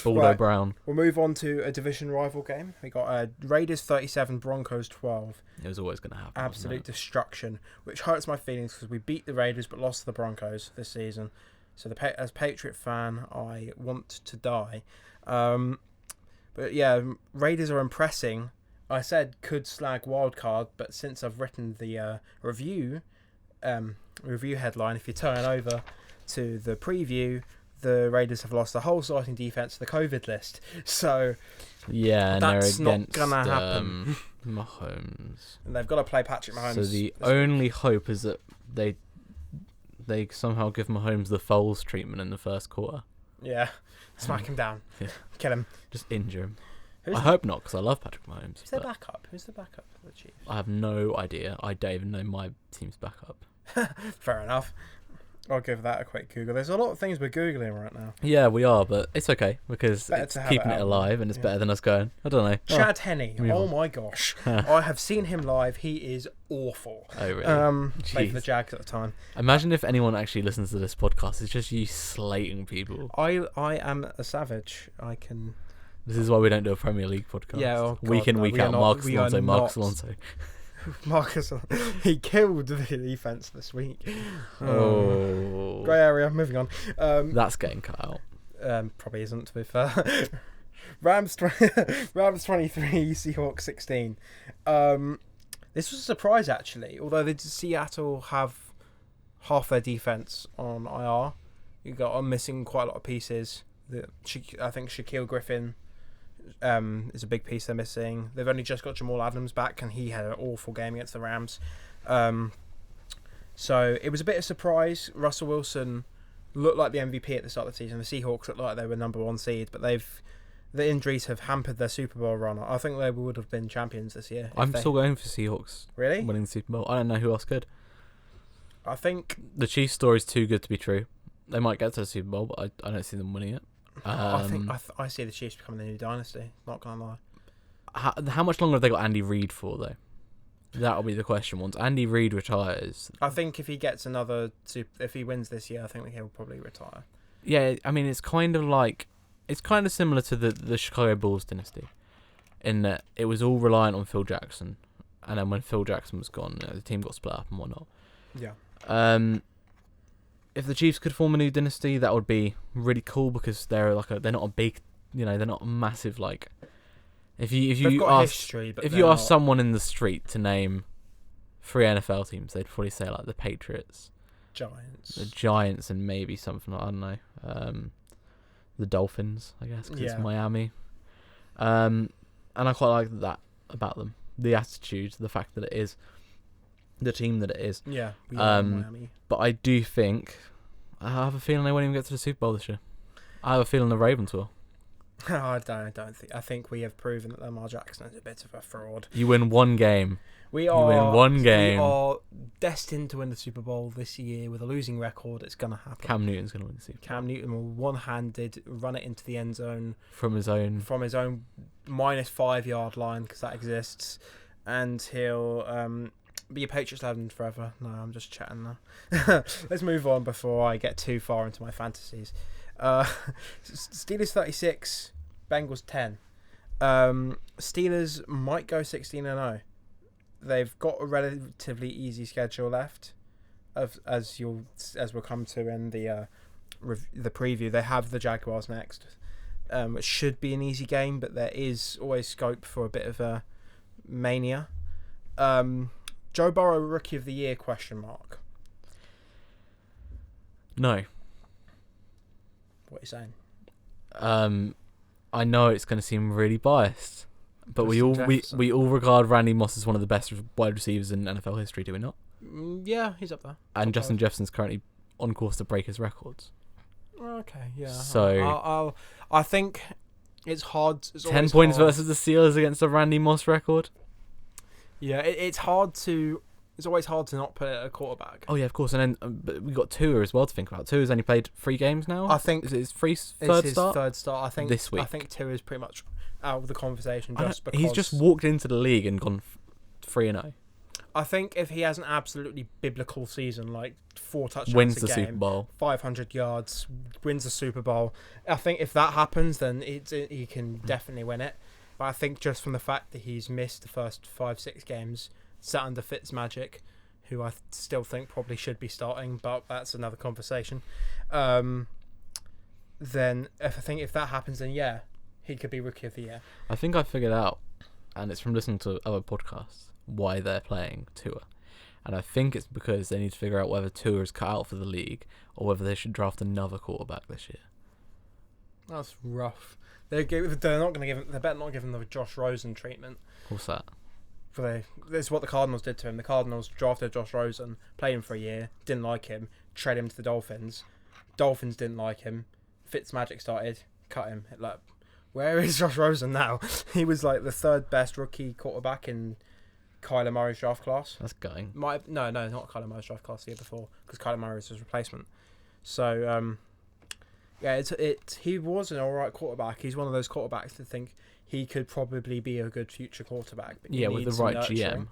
Speaker 2: Baldo Brown.
Speaker 1: We'll move on to a division rival game. We got Raiders 37, Broncos 12.
Speaker 2: It was always going to happen.
Speaker 1: Absolute destruction, which hurts my feelings because we beat the Raiders but lost to the Broncos this season. So as a Patriot fan, I want to die. But yeah, Raiders are impressing. I said could slag wildcard, but since I've written the review headline, if you turn over to the preview, the Raiders have lost the whole starting defense to the COVID list. So
Speaker 2: yeah, and
Speaker 1: that's
Speaker 2: they're
Speaker 1: not
Speaker 2: against
Speaker 1: gonna happen.
Speaker 2: Mahomes.
Speaker 1: And they've got to play Patrick Mahomes.
Speaker 2: So the only hope is that they somehow give Mahomes the Foles treatment in the first quarter.
Speaker 1: Yeah, smack him down, kill him,
Speaker 2: just injure him. I hope not, because I love Patrick Mahomes.
Speaker 1: Who's their backup? Who's the backup for the Chiefs?
Speaker 2: I have no idea. I don't even know my team's backup.
Speaker 1: Fair enough. I'll give that a quick Google. There's a lot of things we're Googling right now.
Speaker 2: Yeah, we are, but it's okay, because
Speaker 1: Better
Speaker 2: it's
Speaker 1: to have
Speaker 2: keeping
Speaker 1: it
Speaker 2: it
Speaker 1: out.
Speaker 2: alive, and it's
Speaker 1: Yeah.
Speaker 2: better than us going, I don't know.
Speaker 1: Chad Henne.
Speaker 2: move
Speaker 1: Oh
Speaker 2: on.
Speaker 1: my gosh. I have seen him live. He is awful.
Speaker 2: Oh, really?
Speaker 1: Played for the
Speaker 2: Jeez.
Speaker 1: Jags at the time.
Speaker 2: Imagine if anyone actually listens to this podcast. It's just you slating people.
Speaker 1: I am a savage. I can...
Speaker 2: This is why we don't do a Premier League podcast.
Speaker 1: Yeah, oh
Speaker 2: week
Speaker 1: God,
Speaker 2: in,
Speaker 1: no,
Speaker 2: week
Speaker 1: we are
Speaker 2: out,
Speaker 1: not-
Speaker 2: Marcus
Speaker 1: we are
Speaker 2: Alonso, Marcus
Speaker 1: not.
Speaker 2: Alonso.
Speaker 1: Marcus, he killed the defense this week.
Speaker 2: Oh.
Speaker 1: Grey area, moving on.
Speaker 2: That's getting cut out.
Speaker 1: Probably isn't, to be fair. Rams 23, Seahawks 16. This was a surprise, actually. Although Seattle have half their defense on IR. You got missing quite a lot of pieces. I think Shaquille Griffin is a big piece they're missing. They've only just got Jamal Adams back, and he had an awful game against the Rams. So it was a bit of a surprise. Russell Wilson looked like the MVP at the start of the season. The Seahawks looked like they were number one seed, but the injuries have hampered their Super Bowl run. I think they would have been champions this year.
Speaker 2: I'm still going for Seahawks
Speaker 1: Really?
Speaker 2: winning the Super Bowl. I don't know who else could.
Speaker 1: I think
Speaker 2: The Chiefs' story's too good to be true. They might get to the Super Bowl, but I don't see them winning it.
Speaker 1: I see the Chiefs becoming the new dynasty. Not gonna lie.
Speaker 2: How much longer have they got Andy Reid for, though? That'll be the question. Once Andy Reid retires,
Speaker 1: I think if he gets if he wins this year, I think he'll probably retire.
Speaker 2: yeah, I mean, it's kind of similar to the Chicago Bulls dynasty, in that it was all reliant on Phil Jackson, and then when Phil Jackson was gone, the team got split up and whatnot.
Speaker 1: Yeah.
Speaker 2: If the Chiefs could form a new dynasty, that would be really cool, because they're not a big, they're not a massive, like. If
Speaker 1: They've
Speaker 2: you
Speaker 1: got
Speaker 2: ask
Speaker 1: history, but
Speaker 2: if
Speaker 1: they're
Speaker 2: you ask
Speaker 1: not-
Speaker 2: someone in the street to name 3 NFL teams, they'd probably say like the Patriots,
Speaker 1: Giants,
Speaker 2: the Giants, and maybe something like, I don't know, the Dolphins, I guess, because
Speaker 1: Yeah.
Speaker 2: it's Miami. And I quite like that about them, the attitude, the fact that it is the team that it is.
Speaker 1: Yeah, we are in
Speaker 2: Um,
Speaker 1: Miami.
Speaker 2: But I do think, I have a feeling they won't even get to the Super Bowl this year. I have a feeling the Ravens will.
Speaker 1: I don't think. I think we have proven that Lamar Jackson is a bit of a fraud.
Speaker 2: You win one game.
Speaker 1: We are.
Speaker 2: win one game.
Speaker 1: We are destined to win the Super Bowl this year with a losing record. It's gonna happen.
Speaker 2: Cam Newton's going to win the Super Bowl.
Speaker 1: Cam Newton will one-handed run it into the end zone
Speaker 2: From his own.
Speaker 1: from his own -5 yard line, because that exists, and he'll be a Patriots legend forever. No, I'm just chatting now. Let's move on before I get too far into my fantasies. Steelers 36, Bengals 10. Steelers might go 16-0. They've got a relatively easy schedule left, as we'll come to in the preview. They have the Jaguars next. It should be an easy game, but there is always scope for a bit of a mania. Joe Burrow Rookie of the Year ?
Speaker 2: No.
Speaker 1: What are you saying?
Speaker 2: I know it's going to seem really biased, but we
Speaker 1: Justin
Speaker 2: all
Speaker 1: Jefferson.
Speaker 2: we all regard Randy Moss as one of the best wide receivers in NFL history, do we not?
Speaker 1: Yeah, he's up there.
Speaker 2: And
Speaker 1: Top
Speaker 2: Justin
Speaker 1: five.
Speaker 2: Jefferson's currently on course to break his records.
Speaker 1: Okay, yeah.
Speaker 2: So-
Speaker 1: I think it's hard. It's
Speaker 2: 10
Speaker 1: always
Speaker 2: points
Speaker 1: hard.
Speaker 2: versus the Steelers against the Randy Moss record.
Speaker 1: Yeah, it's hard to. It's always hard to not put a quarterback.
Speaker 2: Oh yeah, of course. And then but we got Tua as well to think about. Tua's only played 3 games now.
Speaker 1: I think
Speaker 2: is it his third
Speaker 1: it's his
Speaker 2: start?
Speaker 1: third start. I think
Speaker 2: this week.
Speaker 1: I think Tua is pretty much out of the conversation
Speaker 2: I
Speaker 1: just
Speaker 2: don't-
Speaker 1: because
Speaker 2: he's just walked into the league and gone 3-0.
Speaker 1: I think if he has an absolutely biblical season, like 4 touchdowns
Speaker 2: Wins
Speaker 1: a
Speaker 2: the
Speaker 1: game,
Speaker 2: Super Bowl.
Speaker 1: 500 yards, wins the Super Bowl. I think if that happens, then he can definitely win it. But I think just from the fact that he's missed the first 5-6 games, sat under Fitzmagic, who I still think probably should be starting, but that's another conversation. Then if that happens, then yeah, he could be Rookie of the Year.
Speaker 2: I think I figured out, and it's from listening to other podcasts, why they're playing Tua. And I think it's because they need to figure out whether Tua is cut out for the league or whether they should draft another quarterback this year.
Speaker 1: That's rough. They're not going to give him. They better not give him the Josh Rosen treatment.
Speaker 2: What's that?
Speaker 1: This is what the Cardinals did to him. The Cardinals drafted Josh Rosen, played him for a year, didn't like him, traded him to the Dolphins. Dolphins didn't like him. Fitzmagic started, cut him. Like, where is Josh Rosen now? He was like the third best rookie quarterback in Kyler Murray's draft class.
Speaker 2: That's going.
Speaker 1: No, not Kyler Murray's draft class the year before, because Kyler Murray was his replacement. So, yeah, he was an alright quarterback. He's one of those quarterbacks that think he could probably be a good future quarterback. But
Speaker 2: yeah, with the right GM.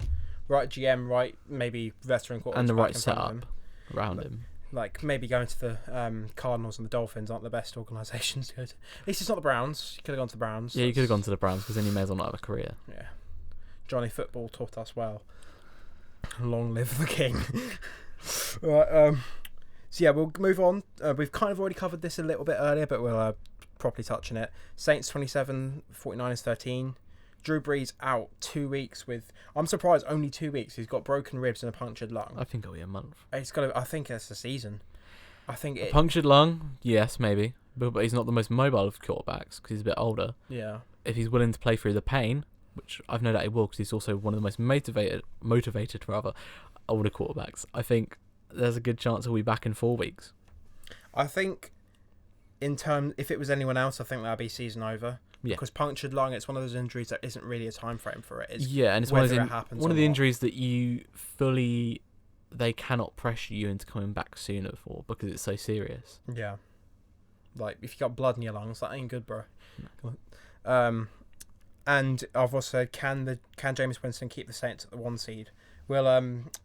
Speaker 1: Right GM, right maybe veteran quarterback.
Speaker 2: And the right setup around him.
Speaker 1: Like, maybe going to the Cardinals and the Dolphins aren't the best organisations to go to. At least it's not the Browns. You could have gone to the Browns.
Speaker 2: Yeah, you could have gone to the Browns, because then you may as well not have a career.
Speaker 1: Yeah. Johnny Football taught us well. Long live the king. Right, so yeah, we'll move on. We've kind of already covered this a little bit earlier, but we'll properly touch on it. Saints 27, 49ers 13. Drew Brees out 2 weeks with... I'm surprised, only 2 weeks. He's got broken ribs and a punctured lung.
Speaker 2: I think it'll be a month.
Speaker 1: I think it's the season.
Speaker 2: A punctured lung, yes, maybe. But he's not the most mobile of quarterbacks, because he's a bit older.
Speaker 1: Yeah.
Speaker 2: If he's willing to play through the pain, which I've no doubt he will, because he's also one of the most motivated older quarterbacks, I think there's a good chance he'll be back in 4 weeks.
Speaker 1: I think, if it was anyone else, I think that'd be season over. Yeah. Because punctured lung, it's one of those injuries that isn't really a time frame for it.
Speaker 2: And it's one of the injuries that they cannot pressure you into coming back sooner for, because it's so serious.
Speaker 1: Yeah. Like, if you got blood in your lungs, that ain't good, bro. No. And I've also said, can Jameis Winston keep the Saints at the 1 seed? We'll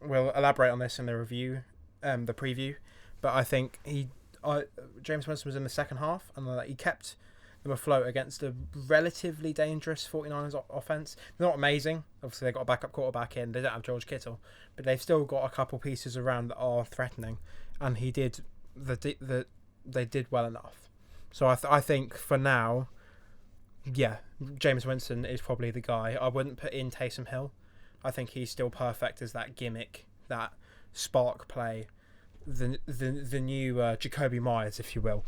Speaker 1: elaborate on this in the review, the preview. But I think Jameis Winston was in the second half, and he kept them afloat against a relatively dangerous 49ers offense. They're not amazing. Obviously, they've got a backup quarterback in. They don't have George Kittle, but they've still got a couple pieces around that are threatening. And they did well enough. So I think for now, yeah, Jameis Winston is probably the guy. I wouldn't put in Taysom Hill. I think he's still perfect as that gimmick, that spark play, the new Jacoby Myers, if you will.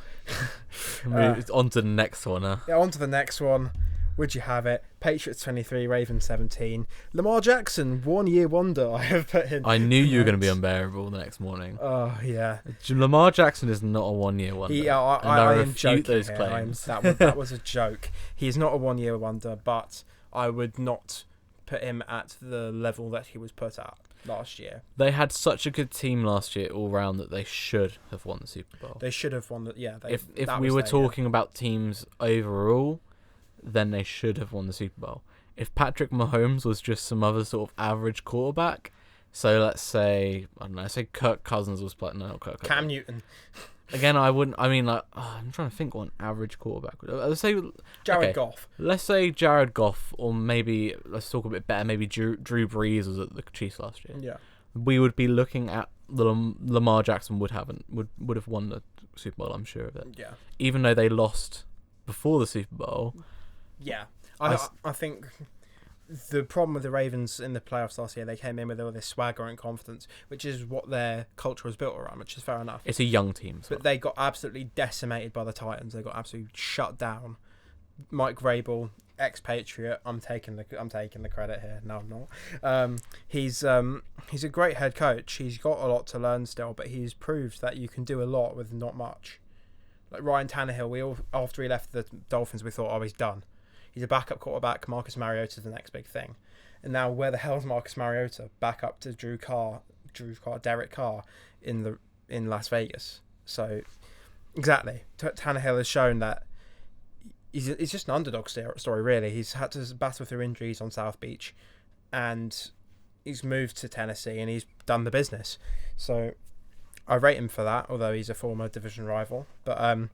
Speaker 2: On to the next one, huh?
Speaker 1: Yeah, on to the next one. Would you have it? Patriots 23, Ravens 17. Lamar Jackson, 1 year wonder. I have put in.
Speaker 2: I knew you were going to be unbearable the next morning.
Speaker 1: Oh yeah.
Speaker 2: Lamar Jackson is not a 1 year wonder.
Speaker 1: Yeah, I am joking.
Speaker 2: Those
Speaker 1: here.
Speaker 2: claims.
Speaker 1: That was a joke. He is not a 1 year wonder, but I would not put him at the level that he was put at last year.
Speaker 2: They had such a good team last year all round that they should have won the Super Bowl.
Speaker 1: They should have won the
Speaker 2: If we were talking about teams overall, then they should have won the Super Bowl. If Patrick Mahomes was just some other sort of average quarterback, so let's say, I don't know, say Kirk Cousins was playing, no, not Kirk Cousins.
Speaker 1: Cam Newton.
Speaker 2: Again, I'm trying to think what an average quarterback would. Let's say
Speaker 1: Jared Goff.
Speaker 2: Let's say Jared Goff, or maybe, let's talk a bit better, maybe Drew Brees was at the Chiefs last year.
Speaker 1: Yeah.
Speaker 2: We would be looking at Lamar Jackson would have won the Super Bowl, I'm sure of it.
Speaker 1: Yeah.
Speaker 2: Even though they lost before the Super Bowl.
Speaker 1: Yeah. I think the problem with the Ravens in the playoffs last year, they came in with all this swagger and confidence, which is what their culture was built around, which is fair enough.
Speaker 2: It's a young team.
Speaker 1: But they got absolutely decimated by the Titans. They got absolutely shut down. Mike Vrabel, ex-Patriot. I'm taking the credit here. No, I'm not. He's a great head coach. He's got a lot to learn still, but he's proved that you can do a lot with not much. Like Ryan Tannehill, after he left the Dolphins, we thought, he's done. He's a backup quarterback. Marcus Mariota's the next big thing. And now, where the hell is Marcus Mariota? Back up to Derek Carr in Las Vegas. So, exactly. Tannehill has shown that he's just an underdog story, really. He's had to battle through injuries on South Beach, and he's moved to Tennessee, and he's done the business. So, I rate him for that, although he's a former division rival. But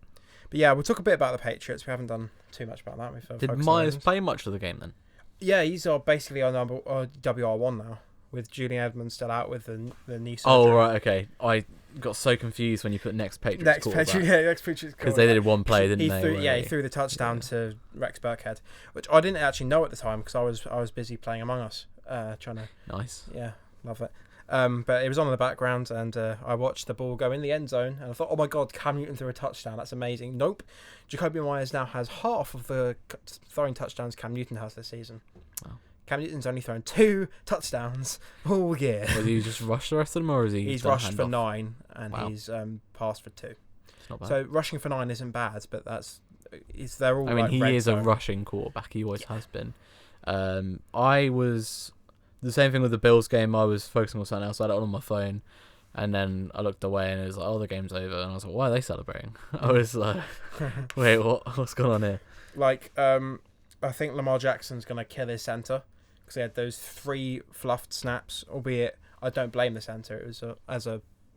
Speaker 1: yeah, we'll talk a bit about the Patriots. We haven't done too much about that.
Speaker 2: Did Myers play much of the game then?
Speaker 1: Yeah, he's basically on WR1 now. with Julian Edmonds still out with the knee surgery.
Speaker 2: Oh right, okay. I got so confused when you put next Patriots quarterback.
Speaker 1: Next Patriots
Speaker 2: because they did one play, didn't they?
Speaker 1: He threw the touchdown to Rex Burkhead, which I didn't actually know at the time because I was busy playing Among Us, trying to.
Speaker 2: Nice.
Speaker 1: Yeah, love it. But it was on in the background, and I watched the ball go in the end zone, and I thought, oh my god, Cam Newton threw a touchdown. That's amazing. Nope, Jacoby Myers now has half of the throwing touchdowns Cam Newton has this season. Wow. Cam Newton's only thrown 2 touchdowns all year.
Speaker 2: Was he just rushed the rest of them, or is he?
Speaker 1: He's rushed for 9, and he's passed for 2.
Speaker 2: It's not bad.
Speaker 1: So rushing for 9 isn't bad, but they're all.
Speaker 2: I mean,
Speaker 1: like
Speaker 2: he is
Speaker 1: zone.
Speaker 2: a rushing quarterback. He always has been. I was the same thing with the Bills game. I was focusing on something else. I had it on my phone, and then I looked away, and it was like, "Oh, the game's over." And I was like, "Why are they celebrating?" I was like, "Wait, what's going on here?"
Speaker 1: Like, I think Lamar Jackson's gonna kill his center. Because he had those 3 fluffed snaps, albeit I don't blame the centre. It was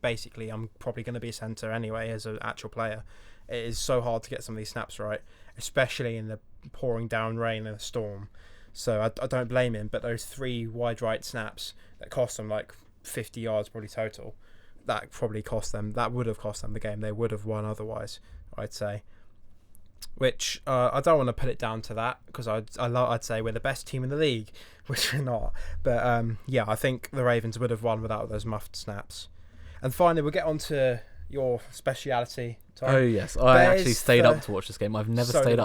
Speaker 1: basically I'm probably going to be a centre anyway as an actual player. It is so hard to get some of these snaps right, especially in the pouring down rain and a storm. So I don't blame him. But those 3 wide right snaps that cost them like 50 yards probably total, that probably cost them. That would have cost them the game. They would have won otherwise, I'd say. Which I don't want to put it down to that because I'd say we're the best team in the league, which we're not. But yeah, I think the Ravens would have won without those muffed snaps. And finally, we'll get on to your speciality.
Speaker 2: Oh yes, I actually stayed up to watch this game. I've never stayed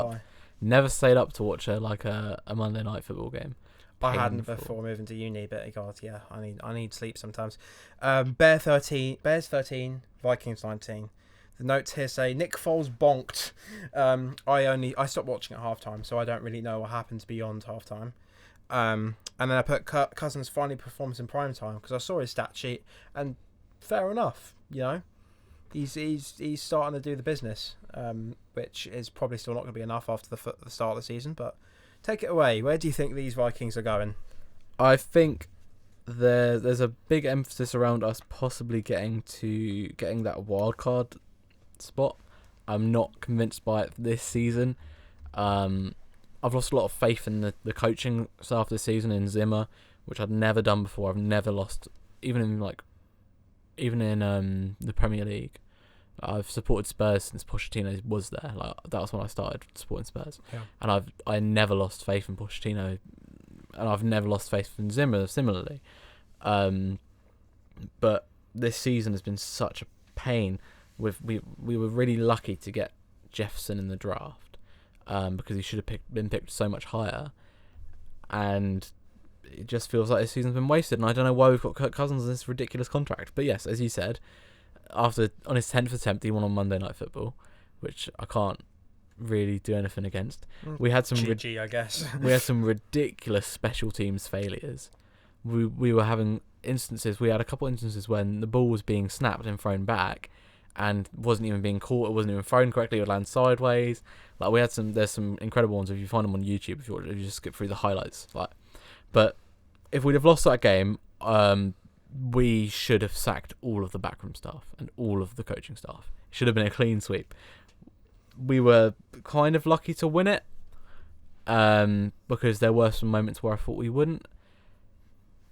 Speaker 2: up to watch a Monday night football game.
Speaker 1: Painful. I hadn't before moving to uni, but God, yeah, I need sleep sometimes. Bears 13, Vikings 19. The notes here say Nick Foles bonked. I stopped watching at halftime, so I don't really know what happens beyond halftime. And then I put Cousins finally performs in prime time because I saw his stat sheet, and fair enough, you know, he's starting to do the business, which is probably still not going to be enough after the start of the season. But take it away. Where do you think these Vikings are going?
Speaker 2: I think there's a big emphasis around us possibly getting that wild card spot. I'm not convinced by it this season. I've lost a lot of faith in the coaching staff this season in Zimmer, which I'd never done before. I've never lost, even in the Premier League. I've supported Spurs since Pochettino was there. Like that was when I started supporting Spurs, and I never lost faith in Pochettino, and I've never lost faith in Zimmer similarly. But this season has been such a pain. We were really lucky to get Jefferson in the draft because he should have been picked so much higher, and it just feels like this season's been wasted. And I don't know why we've got Kirk Cousins in this ridiculous contract. But yes, as you said, on his 10th attempt, he won on Monday Night Football, which I can't really do anything against. We had some
Speaker 1: GG, I guess.
Speaker 2: We had some ridiculous special teams failures. We were having instances. We had a couple instances when the ball was being snapped and thrown back, and wasn't even being caught. It wasn't even thrown correctly. It would land sideways. Like there's some incredible ones if you find them on YouTube. If you just skip through the highlights, but if we'd have lost that game, we should have sacked all of the backroom staff and all of the coaching staff. It should have been a clean sweep. We were kind of lucky to win it, because there were some moments where I thought we wouldn't.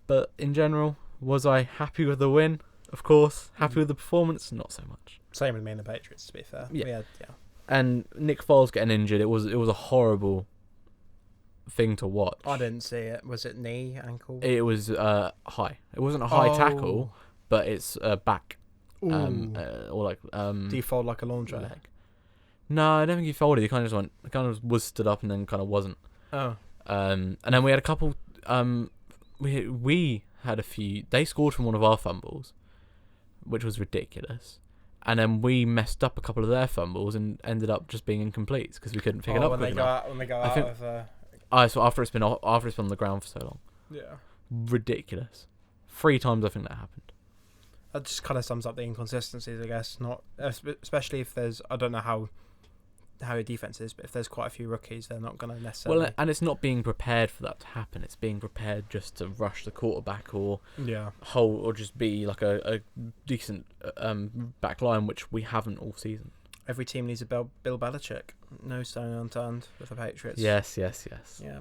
Speaker 2: But in general, was I happy with the win? Of course. Happy with the performance? Not so much.
Speaker 1: Same with me and the Patriots, to be fair.
Speaker 2: Yeah. And Nick Foles getting injured, it was a horrible thing to watch.
Speaker 1: I didn't see it. Was it knee, ankle?
Speaker 2: It was high. It wasn't a high tackle, but it's back. Or like
Speaker 1: do you fold like a laundry?
Speaker 2: Leg. No, I don't think he folded. He kind of was stood up and then kind of wasn't.
Speaker 1: Oh.
Speaker 2: And then we had a couple. We had a few. They scored from one of our fumbles, which was ridiculous. And then we messed up a couple of their fumbles and ended up just being incomplete because we couldn't pick it up.
Speaker 1: When they go out of.
Speaker 2: So after it's been on the ground for so long.
Speaker 1: Yeah.
Speaker 2: Ridiculous. 3 times I think that happened.
Speaker 1: That just kind of sums up the inconsistencies, I guess. Not especially if there's, I don't know how your defense is, but if there's quite a few rookies, they're not going to necessarily.
Speaker 2: Well, and it's not being prepared for that to happen. It's being prepared just to rush the quarterback or hold or just be like a decent back line, which we haven't all season.
Speaker 1: every team needs a Bill Belichick. No stone unturned with the Patriots.
Speaker 2: Yes.
Speaker 1: Yeah,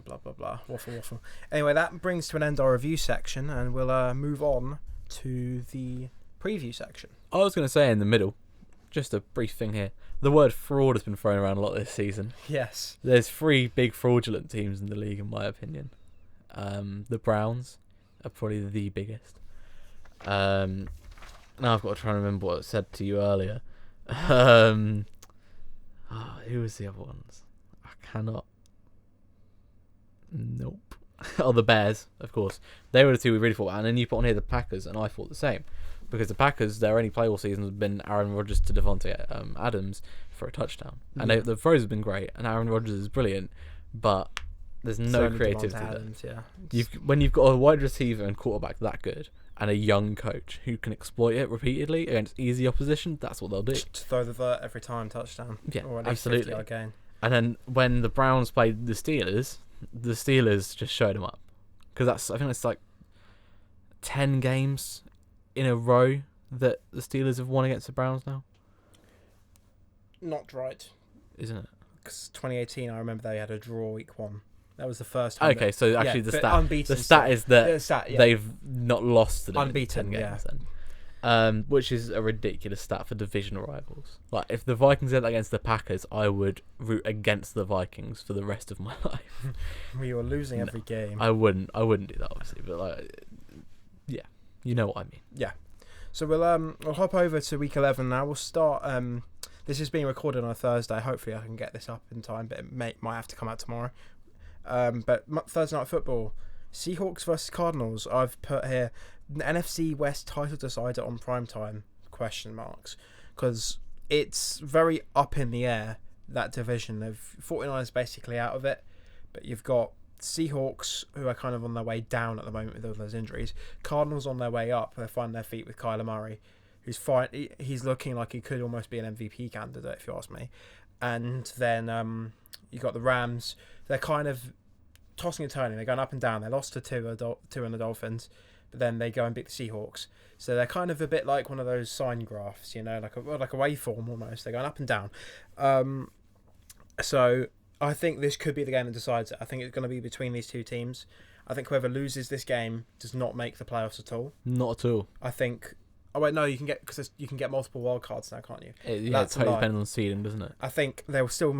Speaker 1: blah, blah, blah. Waffle. Anyway, that brings to an end our review section, and we'll move on to the preview section.
Speaker 2: I was going to say in the middle, just a brief thing here. The word fraud has been thrown around a lot this season.
Speaker 1: Yes.
Speaker 2: There's 3 big fraudulent teams in the league, in my opinion. The Browns are probably the biggest. Now I've got to try and remember what I said to you earlier. Who was the other ones? I cannot. Nope. Oh, the Bears, of course. They were the 2 we really thought. And then you put on here the Packers, and I thought the same. Because the Packers, their only play all season has been Aaron Rodgers to Devontae Adams for a touchdown. And the throws have been great, and Aaron Rodgers is brilliant, but there's no creativity
Speaker 1: Adams,
Speaker 2: there.
Speaker 1: Yeah.
Speaker 2: When you've got a wide receiver and quarterback that good, and a young coach who can exploit it repeatedly against easy opposition, that's what they'll do.
Speaker 1: Just throw the vert every time, touchdown.
Speaker 2: Yeah,
Speaker 1: or at least
Speaker 2: absolutely.
Speaker 1: 50-yard gain.
Speaker 2: And then when the Browns played the Steelers just showed them up. Because I think it's like 10 games in a row that the Steelers have won against the Browns now.
Speaker 1: Not right.
Speaker 2: Isn't it?
Speaker 1: Because 2018, I remember they had a draw week 1. That was the first time.
Speaker 2: Okay, so actually
Speaker 1: the
Speaker 2: stat is that
Speaker 1: yeah.
Speaker 2: they've not lost to them
Speaker 1: Unbeaten,
Speaker 2: in 10 games
Speaker 1: yeah.
Speaker 2: then. Which is a ridiculous stat for division rivals. Like, if the Vikings did that against the Packers, I would root against the Vikings for the rest of my life.
Speaker 1: We were losing every game.
Speaker 2: I wouldn't do that, obviously, but like, yeah, you know what I mean.
Speaker 1: Yeah. So we'll hop over to week 11 now. We'll start. This is being recorded on a Thursday. Hopefully, I can get this up in time, but it might have to come out tomorrow. But Thursday night football, Seahawks versus Cardinals. I've put here NFC West title decider on primetime ? Because it's very up in the air, that division. 49ers basically out of it, but you've got Seahawks, who are kind of on their way down at the moment with all those injuries. Cardinals on their way up. They're finding their feet with Kyler Murray, who's fine. He's looking like he could almost be an MVP candidate, if you ask me. And then you got the Rams. They're kind of tossing and turning. They're going up and down. They lost to two in the Dolphins, but then they go and beat the Seahawks. So they're kind of a bit like one of those sine graphs, like a waveform almost. They're going up and down. So I think this could be the game that decides it. I think it's going to be between these 2 teams. I think whoever loses this game does not make the playoffs at all.
Speaker 2: Not at all.
Speaker 1: I think. Oh wait, no, you can get multiple wild cards now, can't you?
Speaker 2: It totally depends on seeding, doesn't it?
Speaker 1: I think they will still.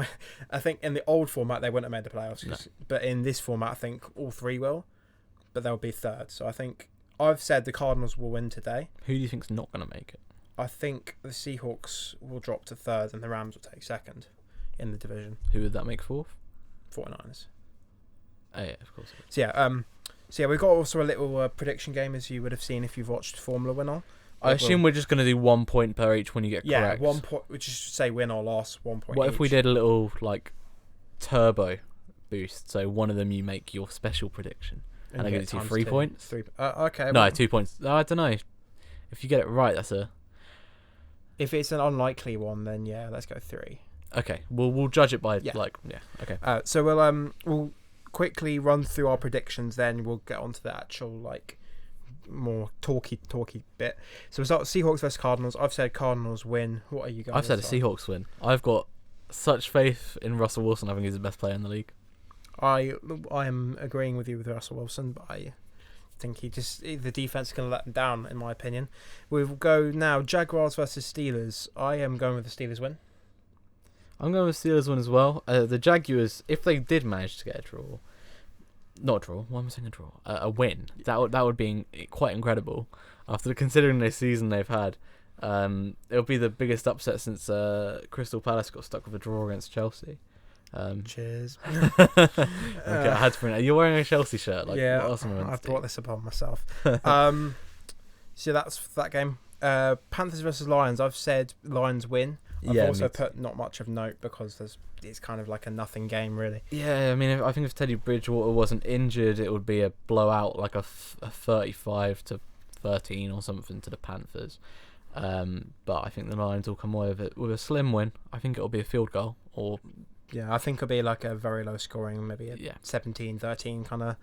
Speaker 1: I think in the old format they wouldn't have made the playoffs,
Speaker 2: No.
Speaker 1: But in this format, I think all 3 will, but they'll be third. So I think I've said the Cardinals will win today.
Speaker 2: Who do you think's not going to make it?
Speaker 1: I think the Seahawks will drop to third, and the Rams will take second in the division.
Speaker 2: Who would that make 4th?
Speaker 1: 49ers.
Speaker 2: Oh yeah, of course.
Speaker 1: So yeah, we've got also a little prediction game, as you would have seen if you've watched Formula WINOL.
Speaker 2: I assume we're just going to do 1 point per each when you get correct.
Speaker 1: Yeah, 1 point. We just say win or loss, 1 point.
Speaker 2: What
Speaker 1: each.
Speaker 2: if we did a little turbo boost? So one of them you make your special prediction, and I give it to you 3 points.
Speaker 1: 3. Okay.
Speaker 2: No, 2 points. I don't know. If you get it right, that's a.
Speaker 1: If it's an unlikely one, then yeah, let's go 3.
Speaker 2: Okay, we'll judge it by Okay.
Speaker 1: So we'll quickly run through our predictions. Then we'll get onto the actual more talky bit. So we'll start with Seahawks versus Cardinals. I've said Cardinals win. What are you guys?
Speaker 2: I've said a Seahawks win. I've got such faith in Russell Wilson. I think he's the best player in the league.
Speaker 1: I am agreeing with you with Russell Wilson, but I think the defense is going to let them down, in my opinion. We'll go now Jaguars versus Steelers. I am going with the Steelers win.
Speaker 2: I'm going with Steelers win as well. The Jaguars, if they did manage to get a draw. Not a draw. Why am I saying a draw? A win. That would be quite incredible. After considering the season they've had, it'll be the biggest upset since Crystal Palace got stuck with a draw against Chelsea.
Speaker 1: Cheers.
Speaker 2: Okay, I had to bring it. You're wearing a Chelsea shirt.
Speaker 1: Yeah,
Speaker 2: awesome.
Speaker 1: I've brought this upon myself. So that's that game. Panthers versus Lions. I've said Lions win. I've also put not much of note because it's kind of like a nothing game, really.
Speaker 2: Yeah, I mean, I think if Teddy Bridgewater wasn't injured, it would be a blowout, like a 35-13 or something to the Panthers. But I think the Lions will come away with it with a slim win. I think it'll be a field goal or.
Speaker 1: Yeah, I think it'll be like a very low scoring, maybe a 17-13 kind of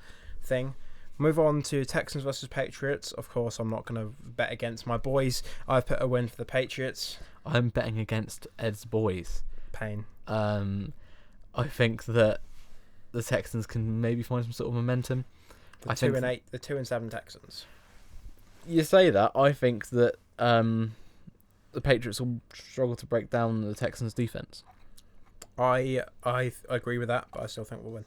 Speaker 1: thing. Move on to Texans versus Patriots. Of course, I'm not going to bet against my boys. I've put a win for the Patriots.
Speaker 2: I'm betting against Ed's boys.
Speaker 1: Pain.
Speaker 2: I think that the Texans can maybe find some sort of momentum.
Speaker 1: The 2-7 Texans.
Speaker 2: You say that. I think that the Patriots will struggle to break down the Texans' defense.
Speaker 1: I agree with that, but I still think we'll win.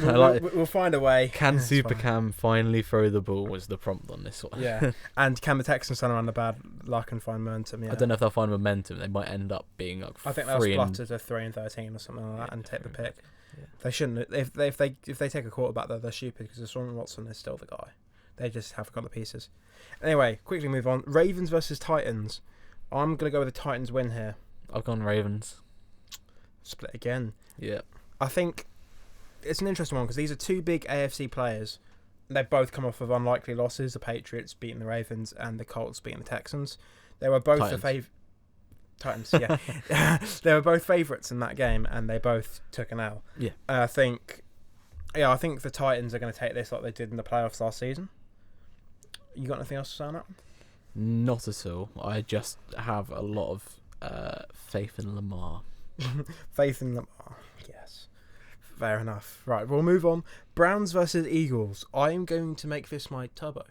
Speaker 1: We'll find a way.
Speaker 2: Can Super Cam finally throw the ball was the prompt on this one.
Speaker 1: Yeah. And can the Texans turn around the bad luck and find momentum? Yeah.
Speaker 2: I don't know if they'll find momentum. They might end up being like
Speaker 1: I think they'll splutter to 3-13 or something like that and take the pick. Yeah. They shouldn't. If they take a quarterback, though, they're stupid because Deshaun Watson is still the guy. They just haven't got the pieces. Anyway, quickly move on. Ravens versus Titans. I'm going to go with the Titans win here.
Speaker 2: I've gone Ravens.
Speaker 1: Split again.
Speaker 2: Yeah.
Speaker 1: I think it's an interesting one because these are two big AFC players. They both come off of unlikely losses. The Patriots beating the Ravens and the Colts beating the Texans. They were both Titans, yeah. They were both favourites in that game and they both took an L.
Speaker 2: Yeah.
Speaker 1: I think the Titans are going to take this like they did in the playoffs last season. You got anything else to say on that?
Speaker 2: Not at all. I just have a lot of faith in Lamar.
Speaker 1: Faith in Lamar, yes. Fair enough. Right, we'll move on. Browns versus Eagles. I am going to make this my turbo.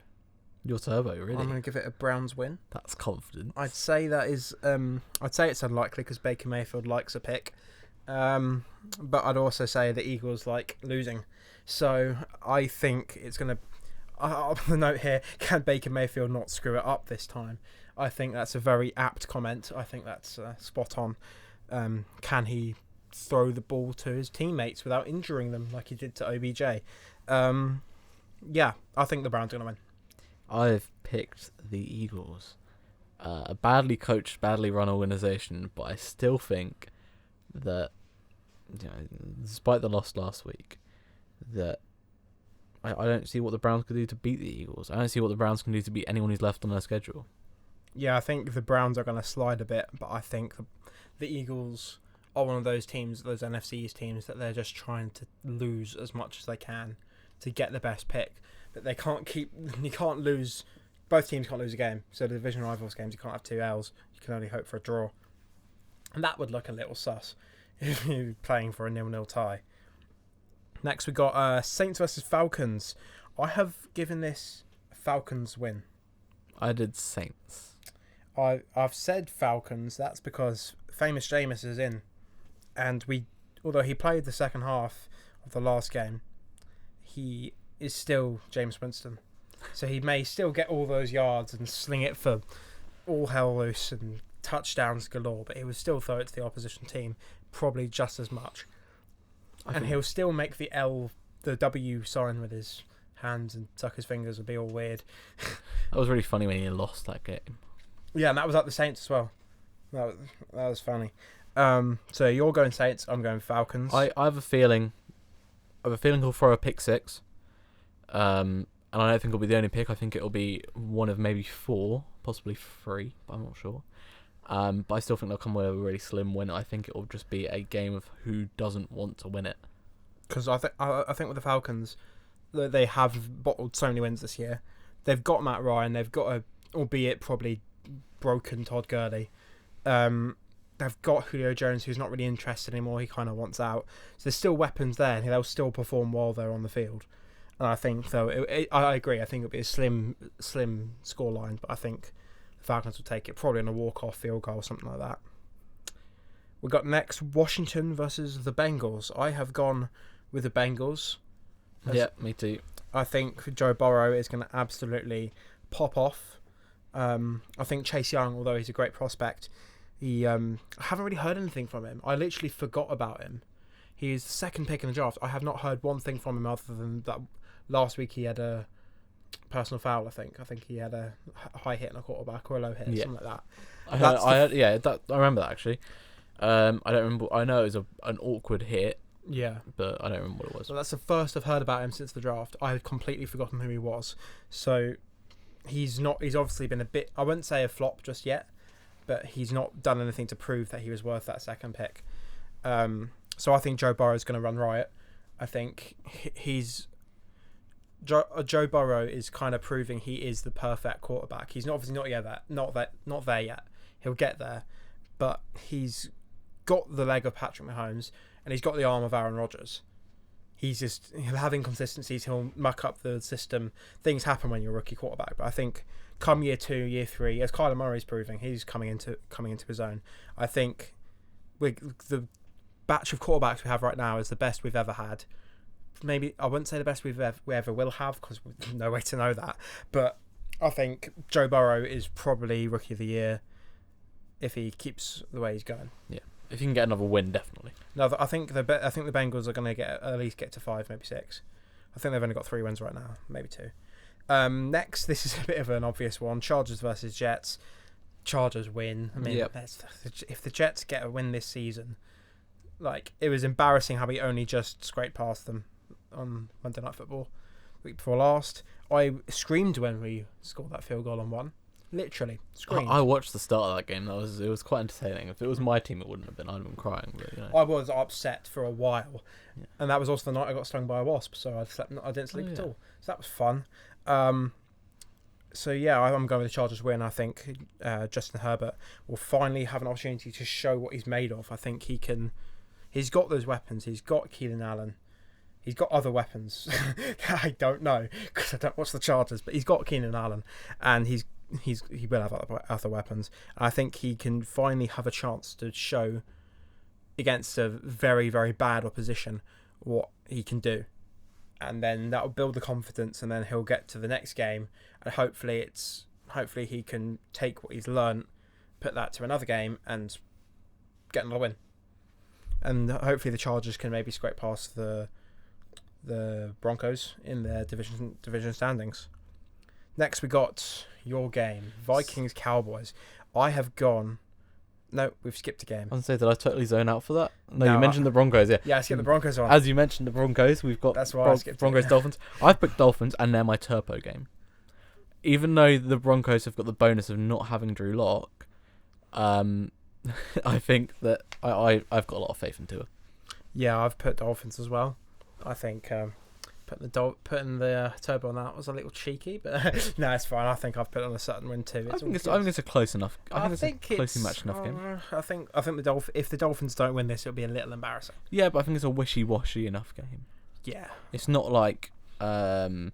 Speaker 2: Your turbo, really?
Speaker 1: I'm going to give it a Browns win.
Speaker 2: That's confident.
Speaker 1: I'd say that is. I'd say it's unlikely because Baker Mayfield likes a pick. But I'd also say the Eagles like losing. So I think it's going to. I'll put a note here. Can Baker Mayfield not screw it up this time? I think that's a very apt comment. I think that's spot on. Can he throw the ball to his teammates without injuring them like he did to OBJ? Yeah, I think the Browns are going to win. I've
Speaker 2: picked the Eagles. A badly coached, badly run organisation, but I still think that, despite the loss last week, that I don't see what the Browns could do to beat the Eagles. I don't see what the Browns can do to beat anyone who's left on their schedule.
Speaker 1: Yeah, I think the Browns are going to slide a bit, but I think the Eagles are one of those teams, those NFC East teams, that they're just trying to lose as much as they can to get the best pick. But they you can't lose, both teams can't lose a game. So the division rivals games, you can't have 2 L's. You can only hope for a draw. And that would look a little sus if you're playing for a 0-0 tie. Next we got Saints versus Falcons. I have given this a Falcons win.
Speaker 2: I did Saints.
Speaker 1: I've said Falcons. That's because famous Jameis is in, and although he played the second half of the last game, he is still Jameis Winston, so he may still get all those yards and sling it for all hell loose and touchdowns galore, but he would still throw it to the opposition team probably just as much, and he'll still make the W sign with his hands and tuck his fingers and be all weird.
Speaker 2: That was really funny when he lost that game.
Speaker 1: Yeah, and that was at the Saints as well. That was funny. So you're going Saints, I'm going Falcons.
Speaker 2: I have a feeling he'll throw a pick six. And I don't think it'll be the only pick. I think it'll be one of maybe 4, possibly 3, but I'm not sure. But I still think they'll come away with a really slim win. I think it will just be a game of who doesn't want to win it.
Speaker 1: Because I think with the Falcons, they have bottled so many wins this year. They've got Matt Ryan. They've got albeit probably broken Todd Gurley. They've got Julio Jones, who's not really interested anymore. He kind of wants out. So there's still weapons there, and they'll still perform while they're on the field. And I think, though, I agree. I think it'll be a slim scoreline, but I think the Falcons will take it probably on a walk-off field goal or something like that. We got next Washington versus the Bengals. I have gone with the Bengals.
Speaker 2: Yeah, me too.
Speaker 1: I think Joe Burrow is going to absolutely pop off. I think Chase Young, although he's a great prospect, I haven't really heard anything from him. I literally forgot about him. He's the second pick in the draft. I have not heard one thing from him other than that last week he had a personal foul, I think. I think he had a high hit on a quarterback or a low hit, something like that.
Speaker 2: I remember that, actually. I don't remember. I know it was an awkward hit.
Speaker 1: Yeah.
Speaker 2: But I don't remember what it was.
Speaker 1: Well, that's the first I've heard about him since the draft. I had completely forgotten who he was. So he's obviously been a bit, I wouldn't say a flop just yet, but he's not done anything to prove that he was worth that second pick. So I think Joe Burrow's going to run riot. I think he's Joe Burrow is kind of proving he is the perfect quarterback. He's obviously not there yet. He'll get there, but he's got the leg of Patrick Mahomes and he's got the arm of Aaron Rodgers. He'll have inconsistencies. He'll muck up the system. Things happen when you're a rookie quarterback. But I think come year 2, year 3, as Kyler Murray's proving, he's coming into his own. I think the batch of quarterbacks we have right now is the best we've ever had. Maybe I wouldn't say the best we ever will have because there's no way to know that. But I think Joe Burrow is probably rookie of the year if he keeps the way he's going.
Speaker 2: Yeah. If you can get another win, definitely.
Speaker 1: No, I think the Bengals are going to at least get to 5, maybe 6. I think they've only got 3 wins right now, maybe 2. Next, this is a bit of an obvious one: Chargers versus Jets. Chargers win. I mean, if the Jets get a win this season, like it was embarrassing how we only just scraped past them on Monday Night Football week before last. I screamed when we scored that field goal and won. Literally screamed.
Speaker 2: I watched the start of that game. It was quite entertaining. If it was my team, it wouldn't have been. I'd have been crying. But,
Speaker 1: I was upset for a while, and that was also the night I got stung by a wasp. So I didn't sleep at all. So that was fun. I'm going with the Chargers win. I think Justin Herbert will finally have an opportunity to show what he's made of. I think he can. He's got those weapons. He's got Keenan Allen. He's got other weapons. I don't know because I don't watch the Chargers, but he's got Keenan Allen, and he will have other weapons. And I think he can finally have a chance to show against a very, very bad opposition what he can do. And then that'll build the confidence, and then he'll get to the next game, and hopefully he can take what he's learned, put that to another game, and get another win. And hopefully the Chargers can maybe scrape past the Broncos in their division standings. Next, we got your game, Vikings Cowboys. I have gone. No, we've skipped a game.
Speaker 2: I was going to say, did I totally zone out for that? No, you mentioned the Broncos, yeah.
Speaker 1: Yeah, I skipped the Broncos on.
Speaker 2: As you mentioned the Broncos, we've got Broncos Dolphins. I've picked Dolphins, and they're my turbo game. Even though the Broncos have got the bonus of not having Drew Lock, I think that I've got a lot of faith in Tua.
Speaker 1: Yeah, I've put Dolphins as well. I think putting the turbo on that was a little cheeky, but no, it's fine. I think I've put on a certain win too.
Speaker 2: I think it's a close enough. I think it's a closely matched enough game.
Speaker 1: I think if the Dolphins don't win this, it'll be a little embarrassing.
Speaker 2: Yeah, but I think it's a wishy-washy enough game.
Speaker 1: Yeah,
Speaker 2: it's not like what's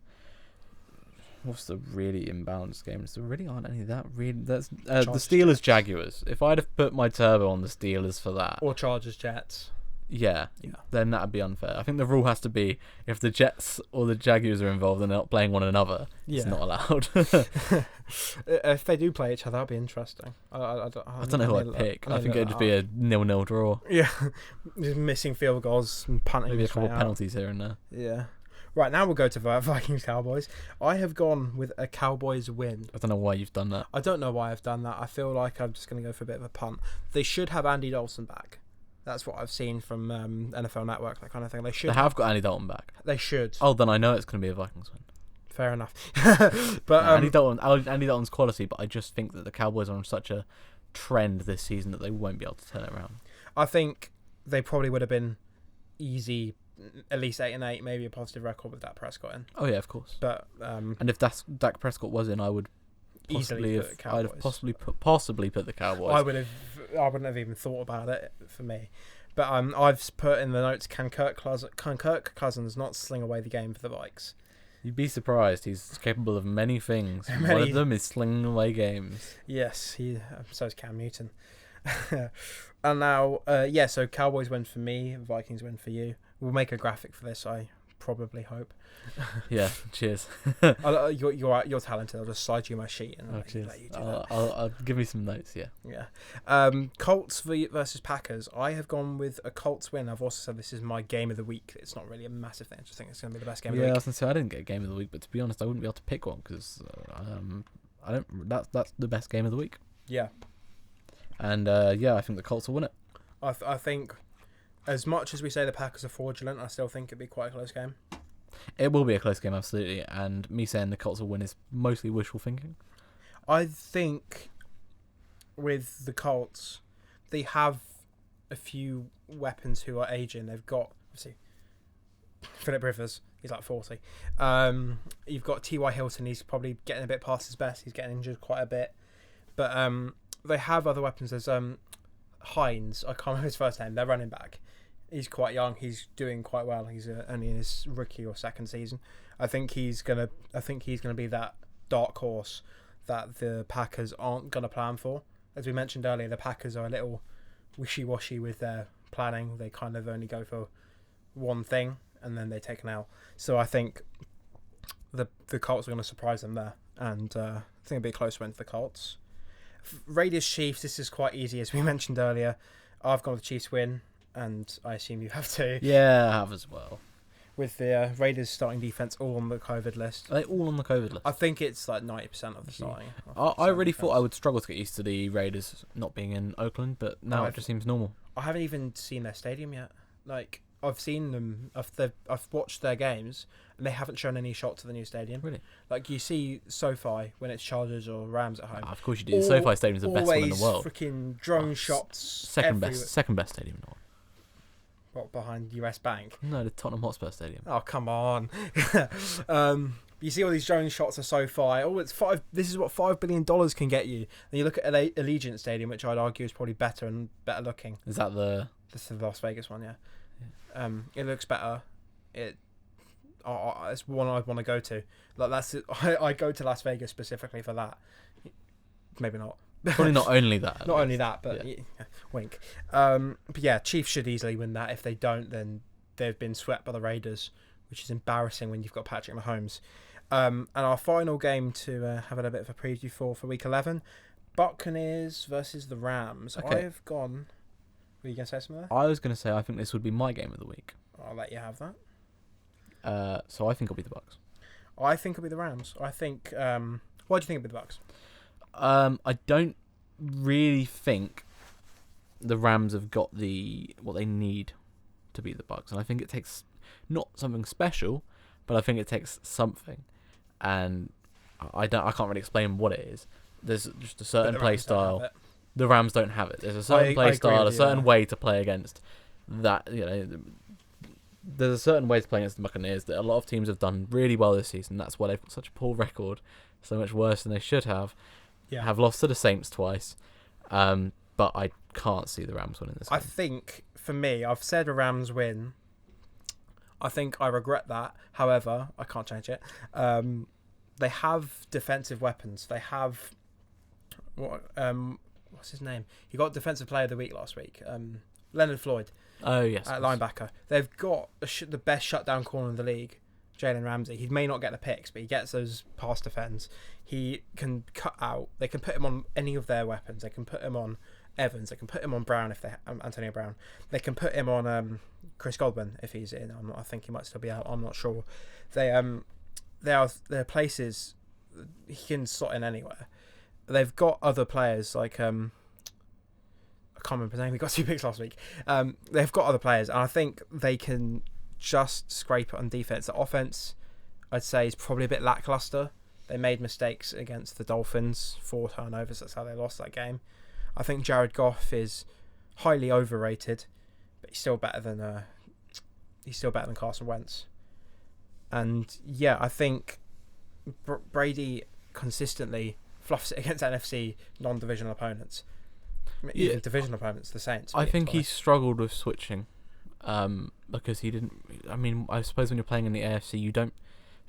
Speaker 2: the really imbalanced game? There really aren't any of that. Really, that's the Steelers Jaguars. If I'd have put my turbo on the Steelers for that,
Speaker 1: or Chargers Jets.
Speaker 2: Yeah, then that'd be unfair. I think the rule has to be if the Jets or the Jaguars are involved and they're not playing one another, it's not allowed.
Speaker 1: If they do play each other, that'd be interesting. I
Speaker 2: don't know who I'd pick. I think it'd just be a 0-0 draw.
Speaker 1: Yeah, just missing field goals and punting.
Speaker 2: Maybe a couple of penalties here and there.
Speaker 1: Yeah. Right, now we'll go to Vikings Cowboys. I have gone with a Cowboys win.
Speaker 2: I don't know why you've done that.
Speaker 1: I don't know why I've done that. I feel like I'm just going to go for a bit of a punt. They should have Andy Dalton back. That's what I've seen from NFL Network, that kind of thing. They
Speaker 2: have got Andy Dalton back.
Speaker 1: They should.
Speaker 2: Oh, then I know it's going to be a Vikings win.
Speaker 1: Fair enough. But
Speaker 2: Andy Dalton's quality, but I just think that the Cowboys are on such a trend this season that they won't be able to turn it around.
Speaker 1: I think they probably would have been easy, at least 8-8, maybe a positive record with Dak Prescott in.
Speaker 2: Oh yeah, of course.
Speaker 1: But
Speaker 2: and if Dak Prescott was in, I would I'd have possibly put the Cowboys.
Speaker 1: I wouldn't have even thought about it for me. But I've put in the notes: can Kirk Cousins not sling away the game for the Vikes?
Speaker 2: You'd be surprised. He's capable of many things. One of them is slinging away games.
Speaker 1: Yes, so is Cam Newton. And now, so Cowboys win for me, Vikings win for you. We'll make a graphic for this, I probably hope.
Speaker 2: Yeah, cheers.
Speaker 1: You're talented. I'll just slide you my sheet and let you do that.
Speaker 2: I'll give me some notes.
Speaker 1: Yeah. Colts versus Packers. I have gone with a Colts win. I've also said this is my game of the week. It's not really a massive thing. I just think it's going to be the best game of the week.
Speaker 2: Yeah, I was going to say I didn't get a game of the week, but to be honest, I wouldn't be able to pick one because I don't. That's the best game of the week.
Speaker 1: Yeah.
Speaker 2: And I think the Colts will win it.
Speaker 1: I think, as much as we say the Packers are fraudulent, I still think it'd be quite a close game.
Speaker 2: It will be a close game, absolutely. And me saying the Colts will win is mostly wishful thinking.
Speaker 1: I think with the Colts, they have a few weapons who are aging. They've got, obviously, Philip Rivers, he's like 40. You've got T.Y. Hilton, he's probably getting a bit past his best. He's getting injured quite a bit. But they have other weapons. There's Hines, I can't remember his first name, their running back. He's quite young. He's doing quite well. He's only in his rookie or second season. I think he's gonna be that dark horse that the Packers aren't gonna plan for. As we mentioned earlier, the Packers are a little wishy-washy with their planning. They kind of only go for one thing and then they take an L. So I think the Colts are going to surprise them there, and I think it'll be a close win for the Colts. Raiders Chiefs. This is quite easy, as we mentioned earlier. I've gone with the Chiefs win, and I assume you have too.
Speaker 2: Yeah, I have as well.
Speaker 1: With the Raiders starting defense all on the COVID list.
Speaker 2: Are they all on the COVID list?
Speaker 1: I think it's like 90% of the starting.
Speaker 2: I really thought I would struggle to get used to the Raiders not being in Oakland, but now it just seems normal.
Speaker 1: I haven't even seen their stadium yet. Like, I've seen them. I've watched their games, and they haven't shown any shots of the new stadium.
Speaker 2: Really?
Speaker 1: Like, you see SoFi when it's Chargers or Rams at home.
Speaker 2: Of course you do. SoFi Stadium's the best one in the world.
Speaker 1: Freaking drone shots.
Speaker 2: Second best stadium in the world.
Speaker 1: What, behind US Bank?
Speaker 2: No, the Tottenham Hotspur Stadium.
Speaker 1: Oh, come on. You see all these drone shots of SoFi. Oh, it's this is what $5 billion can get you. Then you look at Allegiant Stadium, which I'd argue is probably better and better looking.
Speaker 2: Is that
Speaker 1: This is the Las Vegas one, yeah. It looks better. It's one I'd want to go to. Like, that's it. I go to Las Vegas specifically for that. Maybe not.
Speaker 2: Probably not only that.
Speaker 1: Not only that, but yeah. Wink. But yeah, Chiefs should easily win that. If they don't, then they've been swept by the Raiders, which is embarrassing when you've got Patrick Mahomes. And our final game to have a little bit of a preview for Week 11, Buccaneers versus the Rams.
Speaker 2: Okay.
Speaker 1: I've gone... Were you going to say something there?
Speaker 2: I was going to say I think this would be my game of the week.
Speaker 1: I'll let you have that.
Speaker 2: So I think it'll be the Bucs.
Speaker 1: I think it'll be the Rams. I think... why do you think it'll be the Bucs?
Speaker 2: I don't really think the Rams have got what they need to beat the Bucs, and I think it takes not something special, but I think it takes something, and I can't really explain what it is. There's just a certain play style. The Rams don't have it. There's a certain play style, a certain way to play against that. There's a certain way to play against the Buccaneers that a lot of teams have done really well this season. That's why they've got such a poor record, so much worse than they should have.
Speaker 1: Yeah.
Speaker 2: Have lost to the Saints twice, but I can't see the Rams winning this game.
Speaker 1: I think, for me, I've said a Rams win. I think I regret that. However, I can't change it. They have defensive weapons. They have... what's his name? He got Defensive Player of the Week last week. Leonard Floyd.
Speaker 2: Oh, yes.
Speaker 1: At linebacker. They've got the best shutdown corner in the league, Jalen Ramsey. He may not get the picks, but he gets those pass defends. He can cut out. They can put him on any of their weapons. They can put him on Evans. They can put him on Brown if they Antonio Brown. They can put him on Chris Godwin if he's in. I think he might still be out. I'm not sure. There are places he can slot in anywhere. They've got other players like I can't remember his name. He got 2 picks last week. They've got other players, and I think they can just scrape it on defense. The offense, I'd say, is probably a bit lackluster. They made mistakes against the Dolphins, 4 turnovers. That's how they lost that game. I think Jared Goff is highly overrated, but he's still better than Carson Wentz. And yeah, I think Brady consistently fluffs it against NFC non-divisional opponents. Even divisional opponents, the Saints.
Speaker 2: I think he struggled with switching because he didn't... I mean, I suppose when you're playing in the AFC, you don't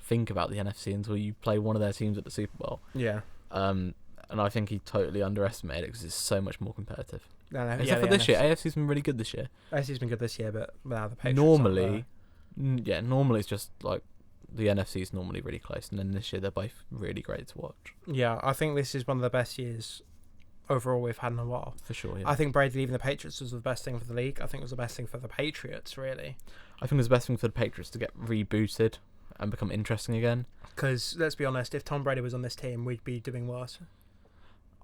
Speaker 2: think about the NFC until you play one of their teams at the Super Bowl.
Speaker 1: Yeah.
Speaker 2: And I think he totally underestimated it because it's so much more competitive. Except for this
Speaker 1: NFC.
Speaker 2: year. AFC's been really good this year.
Speaker 1: AFC's been good this year, but now the Patriots
Speaker 2: normally it's just like the NFC's normally really close, and then this year they're both really great to watch.
Speaker 1: Yeah, I think this is one of the best years overall we've had in a while.
Speaker 2: For sure, yeah.
Speaker 1: I think Brady leaving the Patriots was the best thing for the league. I think it was the best thing for the Patriots, really.
Speaker 2: I think it was the best thing for the Patriots to get rebooted and become interesting again.
Speaker 1: Because, let's be honest, if Tom Brady was on this team, we'd be doing worse.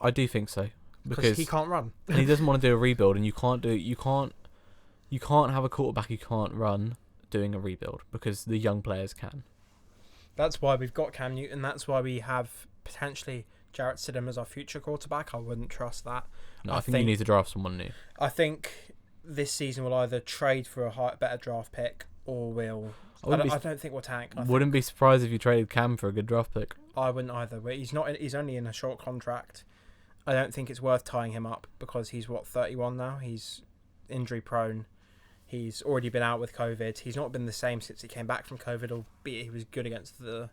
Speaker 2: I do think so.
Speaker 1: Because he can't run.
Speaker 2: And he doesn't want to do a rebuild, and you can't have a quarterback who can't run doing a rebuild, because the young players can.
Speaker 1: That's why we've got Cam Newton. That's why we have potentially Jarrett Stidham as our future quarterback. I wouldn't trust that.
Speaker 2: No, I think you need to draft someone new.
Speaker 1: I think this season we'll either trade for a better draft pick, or we'll I don't think we'll tank.
Speaker 2: Wouldn't be surprised if you traded Cam for a good draft pick.
Speaker 1: I wouldn't either. But he's only in a short contract. I don't think it's worth tying him up because he's 31 now. He's injury prone. He's already been out with COVID. He's not been the same since he came back from COVID, albeit he was good against the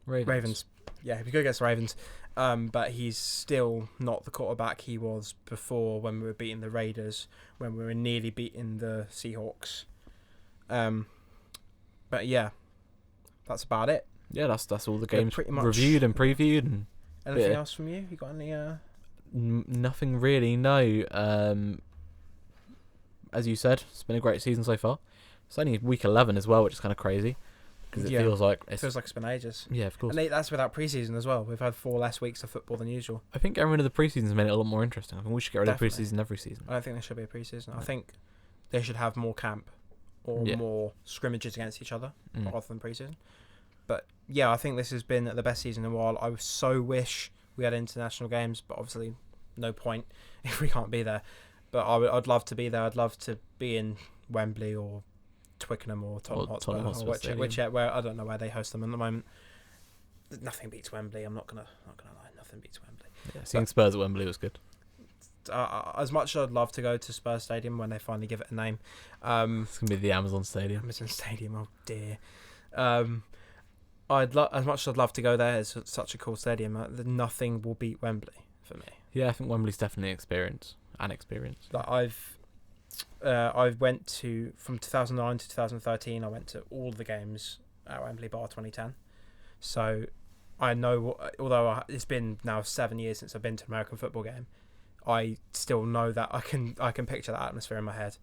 Speaker 1: Ravens. Yeah, he was good against the Ravens. But he's still not the quarterback he was before when we were beating the Raiders, when we were nearly beating the Seahawks. But yeah, that's about it.
Speaker 2: Yeah, that's all the games
Speaker 1: pretty much
Speaker 2: reviewed and previewed. And
Speaker 1: anything else from you? You got any?
Speaker 2: Nothing really. No. As you said, it's been a great season so far. It's only week 11 as well, which is kind of crazy because it feels like
Speaker 1: it's been ages.
Speaker 2: Yeah, of course.
Speaker 1: And that's without preseason as well. We've had 4 less weeks of football than usual.
Speaker 2: I think getting rid of the preseason's made it a lot more interesting. I think we should get rid of preseason every season.
Speaker 1: I don't think there should be a preseason. I think they should have more camp or more scrimmages against each other rather than preseason. But yeah, I think this has been the best season in a while. I so wish we had international games, but obviously no point if we can't be there. But I'd love to be there. I'd love to be in Wembley or Twickenham or Tottenham Hotspur, where I don't know where they host them at the moment. Nothing beats Wembley. I'm not gonna lie. Nothing beats Wembley.
Speaker 2: Yeah, seeing Spurs at Wembley was good.
Speaker 1: As much as I'd love to go to Spurs Stadium when they finally give it a name,
Speaker 2: it's gonna be the Amazon Stadium.
Speaker 1: Amazon Stadium. Oh dear. As much as I'd love to go there. It's such a cool stadium. Nothing will beat Wembley for me.
Speaker 2: Yeah, I think Wembley's definitely an experience.
Speaker 1: Like I went to from 2009 to 2013. I went to all the games at Wembley bar 2010. So I know, although it's been now 7 years since I've been to an American football game, I still know that I can picture that atmosphere in my head,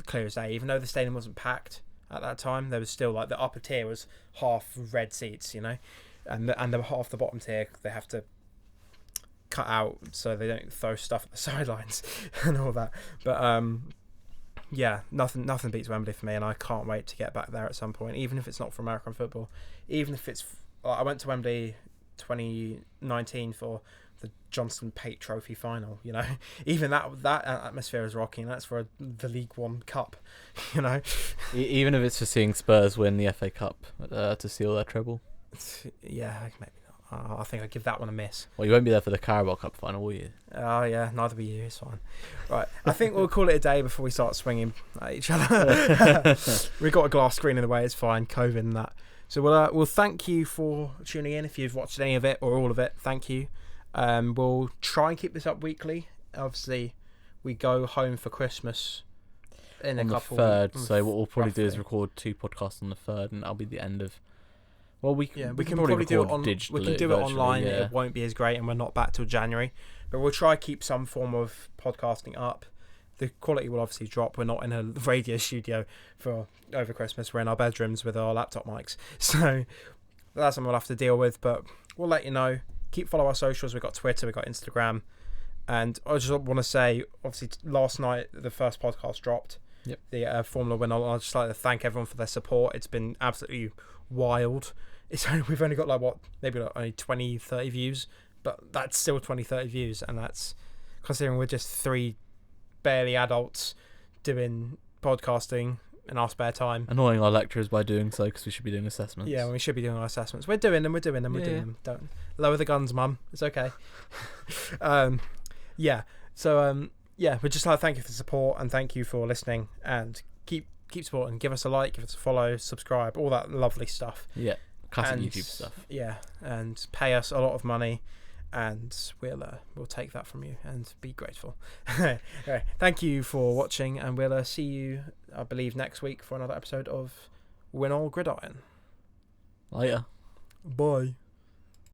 Speaker 1: clear as day. Even though the stadium wasn't packed at that time, there was still like the upper tier was half red seats, you know, and the half the bottom tier they have to cut out so they don't throw stuff at the sidelines and all that. But yeah, nothing beats Wembley for me, and I can't wait to get back there at some point, even if it's not for American football. Even if it's I went to Wembley 2019 for the Johnson Pate Trophy final, you know. Even that atmosphere is rocking. That's for the League One Cup, you know.
Speaker 2: Even if it's for seeing Spurs win the FA Cup to seal their treble.
Speaker 1: Yeah, maybe not. I think I'd give that one a miss.
Speaker 2: Well, you won't be there for the Carabao Cup final, will you?
Speaker 1: Oh, yeah, neither will you. It's fine. Right, I think we'll call it a day before we start swinging at each other. We've got a glass screen in the way. It's fine, COVID and that. So we'll thank you for tuning in. If you've watched any of it or all of it, thank you. We'll try and keep this up weekly. Obviously, we go home for Christmas in
Speaker 2: on
Speaker 1: a couple.
Speaker 2: The 3rd. So what we'll probably
Speaker 1: roughly
Speaker 2: do is record 2 podcasts on the 3rd, and that'll be the end of. Well, we can
Speaker 1: probably do it
Speaker 2: digitally.
Speaker 1: We can do it online.
Speaker 2: Yeah.
Speaker 1: It won't be as great, and we're not back till January. But we'll try to keep some form of podcasting up. The quality will obviously drop. We're not in a radio studio for over Christmas. We're in our bedrooms with our laptop mics. So that's something we'll have to deal with. But we'll let you know. Keep follow our socials. We've got Twitter. We've got Instagram. And I just want to say, obviously, last night the first podcast dropped.
Speaker 2: Yep.
Speaker 1: The Formula WINOL. I'd just like to thank everyone for their support. It's been absolutely wild. We've only got maybe only 20, 30 views, but that's still 20, 30 views, and that's considering we're just 3 barely adults doing podcasting in our spare time.
Speaker 2: Annoying our lecturers by doing so, because we should be doing assessments.
Speaker 1: Yeah, we should be doing our assessments. We're doing them. Doing them. Don't lower the guns, Mum. It's okay. Yeah. So yeah, we'd just like to thank you for the support and thank you for listening, and keep supporting. Give us a like, give us a follow, subscribe, all that lovely stuff.
Speaker 2: Yeah, classic YouTube stuff.
Speaker 1: Yeah, and pay us a lot of money, and we'll take that from you and be grateful. Anyway, thank you for watching, and we'll see you, I believe, next week for another episode of WINOL Gridiron.
Speaker 2: Later.
Speaker 1: Bye.